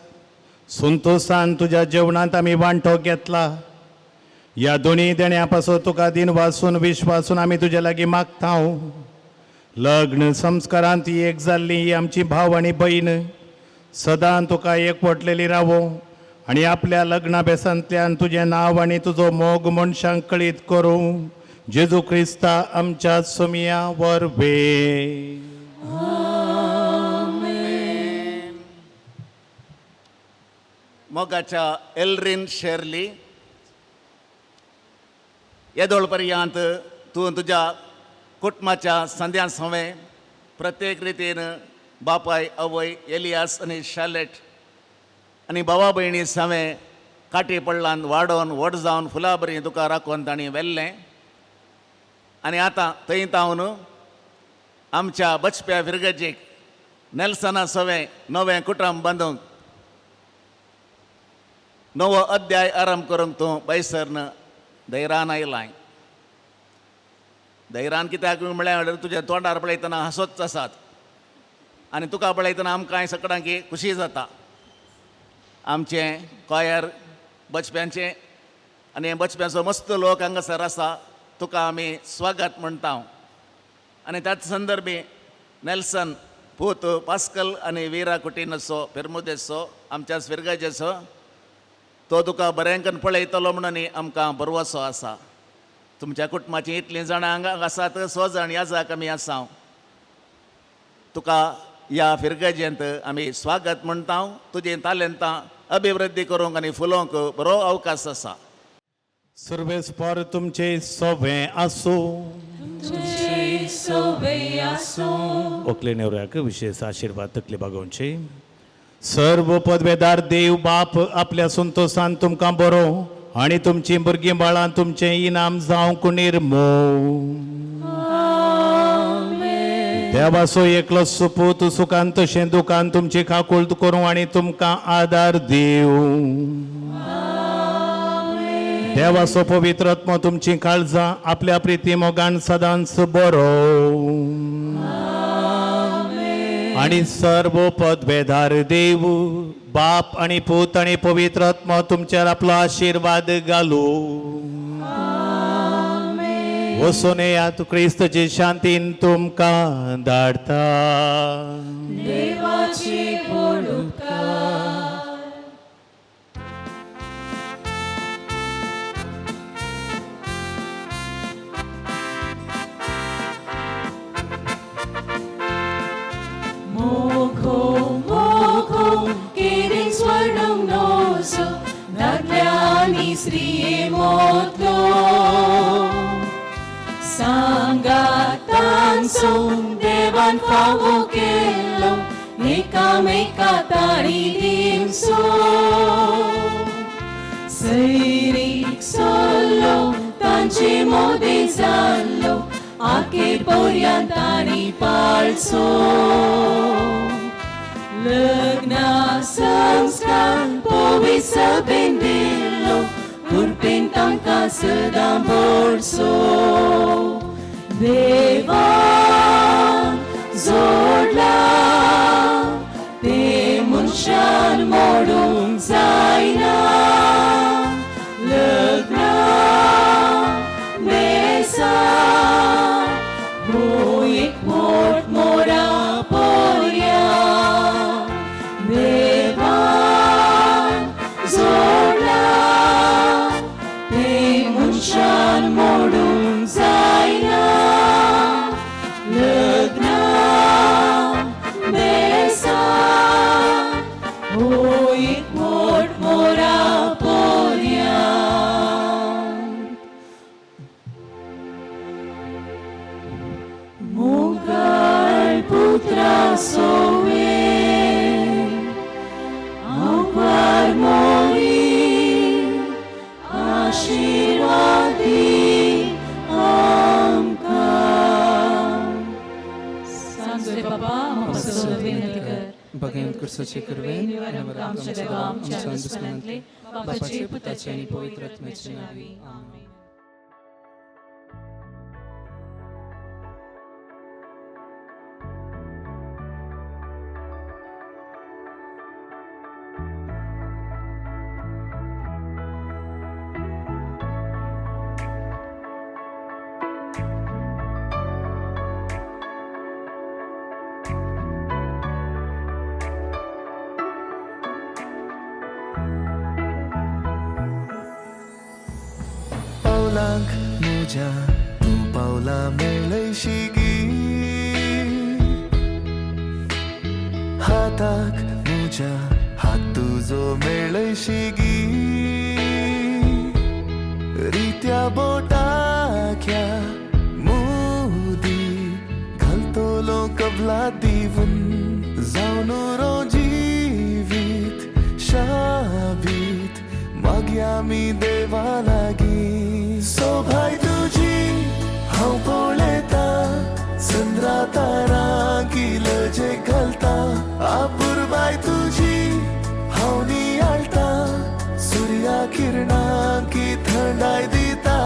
संतोषान तुझ्या जेवणात आम्ही वांटो घेतला. या दोन्ही देण्यापासून तुका दिन वाचून विश्वासून आम्ही तुझ्या लागीं मागता. लग्न संस्कारांत एक जाल्ली ही आमची भाव आणि बहीण सदां तुका एकवटलेली रावो आणि आपल्या लग्नाभ्यासांतल्यान तुझें नांव आणि तुजो मोग मनशांक कळीत करूं. जेजू क्रिस्ता आमच्या सोमिया वरवे. मोगाच्या एल्रिन शेर्ली, येदोळ पर्यंत तूं तुज्या कुटुंबाच्या संद्यां सवें प्रत्येक रितीन बापाय आवय एलियास आनी शालेट आनी भावा भयणी सवें काटी पडलान वाडोवन व्हड जावन फुलां बरीं तुका राखून ताणीं व्हेल्लें. आनी आतां थंय तावन आमच्या बचप्या विरगजेक नेल्सना सवें नवें कुटुंब बांदूंक नवो अध्याय आरंभ करूंक तूं बैसरन धैर्यान आयलां. धैर्यान कित्याक म्हळ्यार तुज्या तोंडार पळयतना हांसोच आसात आनी तुका पळयतना आमकां सगळ्यांक खुशी जाता. आमचें कॉयर बचप्यांचें आनी बचप्याचो मस्त लोक हांगासर आसा, तुका आमी स्वागत म्हणटा. आनी त्याच संदर्भी नेल्सन पूत पास्कल आनी विरा कुटिनसो फेर्मुदेसो आमच्या स्विर्गजेचो तो तुका बरेंकन पळयतलो म्हणून आमकां बरवसो आसा. तुमच्या कुटुंबाची इतलीं जाणां हांगा आसात, 6 जाण ह्या जाग आमी आसा. तुका ह्या फिरगजेंत आमी स्वागत म्हणटा. तुजी तालेंतां अभिवृद्धी करूंक आनी फुलोवंक बरो अवकाश आसा. सर्वेस्पर तुमचे सोबे आसूं. ओकले नेवऱ्याक विशेष आशीर्वाद तकले बागोवचे. सर्व पदवेदार देव बाप आपल्या संतोषान तुमकां बरो आनी तुमची भुरगीं बाळां तुमचें इनाम जावंक निर्मो. देवाचो एकलो सुपूत सुखान तशें दुखान तुमची खाकुळट करूं आनी तुमकां आदार दिवं. देवाचो पवित्र आत्मो तुमची काळजां आपल्या प्रिती मोगान सदांच बरो आनी सर्व पदवेदार देव बाप आनी पूत आनी पवित्र आत्मो तुमचेर आपलो आशीर्वाद घालू. वचून येयात, क्रिस्तची शांतीन तुमकां धाडटा. देवाची श्री मोतलो सांगातांचो देवान फावो केलो एकामेका तारी दिवसो सैरीक सोलो तांचे मोदे जाल्लो आखेर पर्यंत ताणी पाळचो लग्ना संस्कार पवित्र सभेन दिलो कुरपेन तांकां सदां भरसो देवान जोडला ते मनशान मोडूंक जायना लग्ना बेसा हो एक मोठ मोरा पर्या मनशान मोडूंक जायना लग्ना base sowe aukar mori ashirwadi amka. Santo Papa, mapasolo विनंती कर. भगवंत कृष्णाचे करवे आमच्या देवा आमच्या दुश्मनांतले बापाचे पुताचे आणि पवित्र आत्म्याचे नावे आमेन. पावलांक म्हज्या तूं पावलां मेळयशिगी हाताक म्हज्या हात तुजो मेळयशिगी रित्या बोटाक ह्या मुदी घालतलो कबला दिवन जावन रो जिवीत शाबीत मागया मी देवा लागी. सोभाय तुजी हांव पळयता चंद्रा तारां किलजे घालता आपुरबाय तुजी हांव नियाळटा सुर्या किरणां की थंडाय दिता.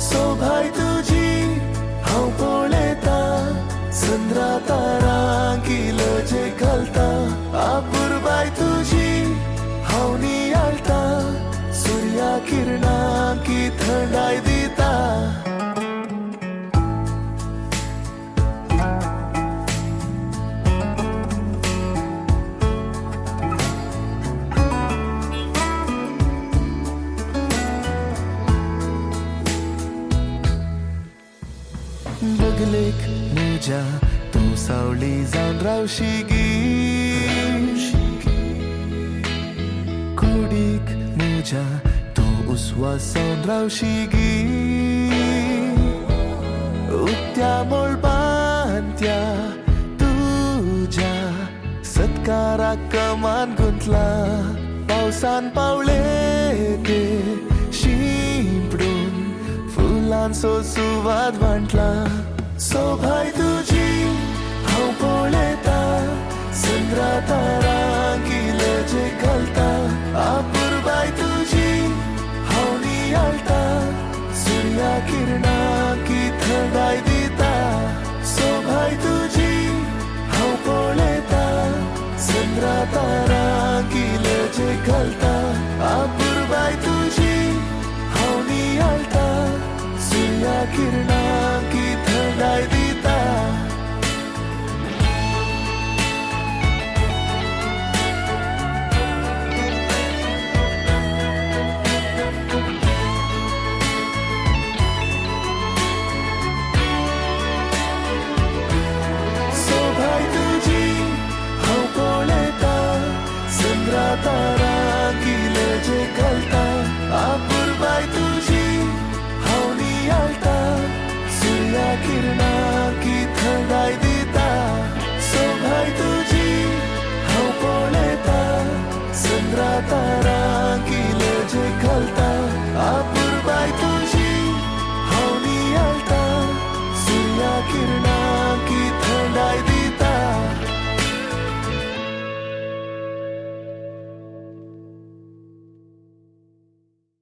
सोभाय तुजी हांव पळयता चंद्रा तारां किलजे घालता आपुरबाय तुजी हांव नियाळटा सुर्या किरणां की थंडाय दिता. बगलेक म्हज्या तूं सावळी जावन रावशिगी कुडीक म्हज्या तूं उस्वास जावन रावशिगी उक्त्या मोळपांत्या तुज्या सत्काराक कमान गुंतला पावसान पावले ते शिंपडून फुलांचो सुवाद वांटला. सोभाय तुजी हांव पळयता चंद्रा तारां किलजे घालता आपुरबाय तुजी हांव नियाळटा सुर्या किरणां की थंडाय दिता. सोभाय तुजी हांव पळयता चंद्रा तारां किलजे घालता आपुरबाय तुजी हांव नियाळटा सुर्या किरणां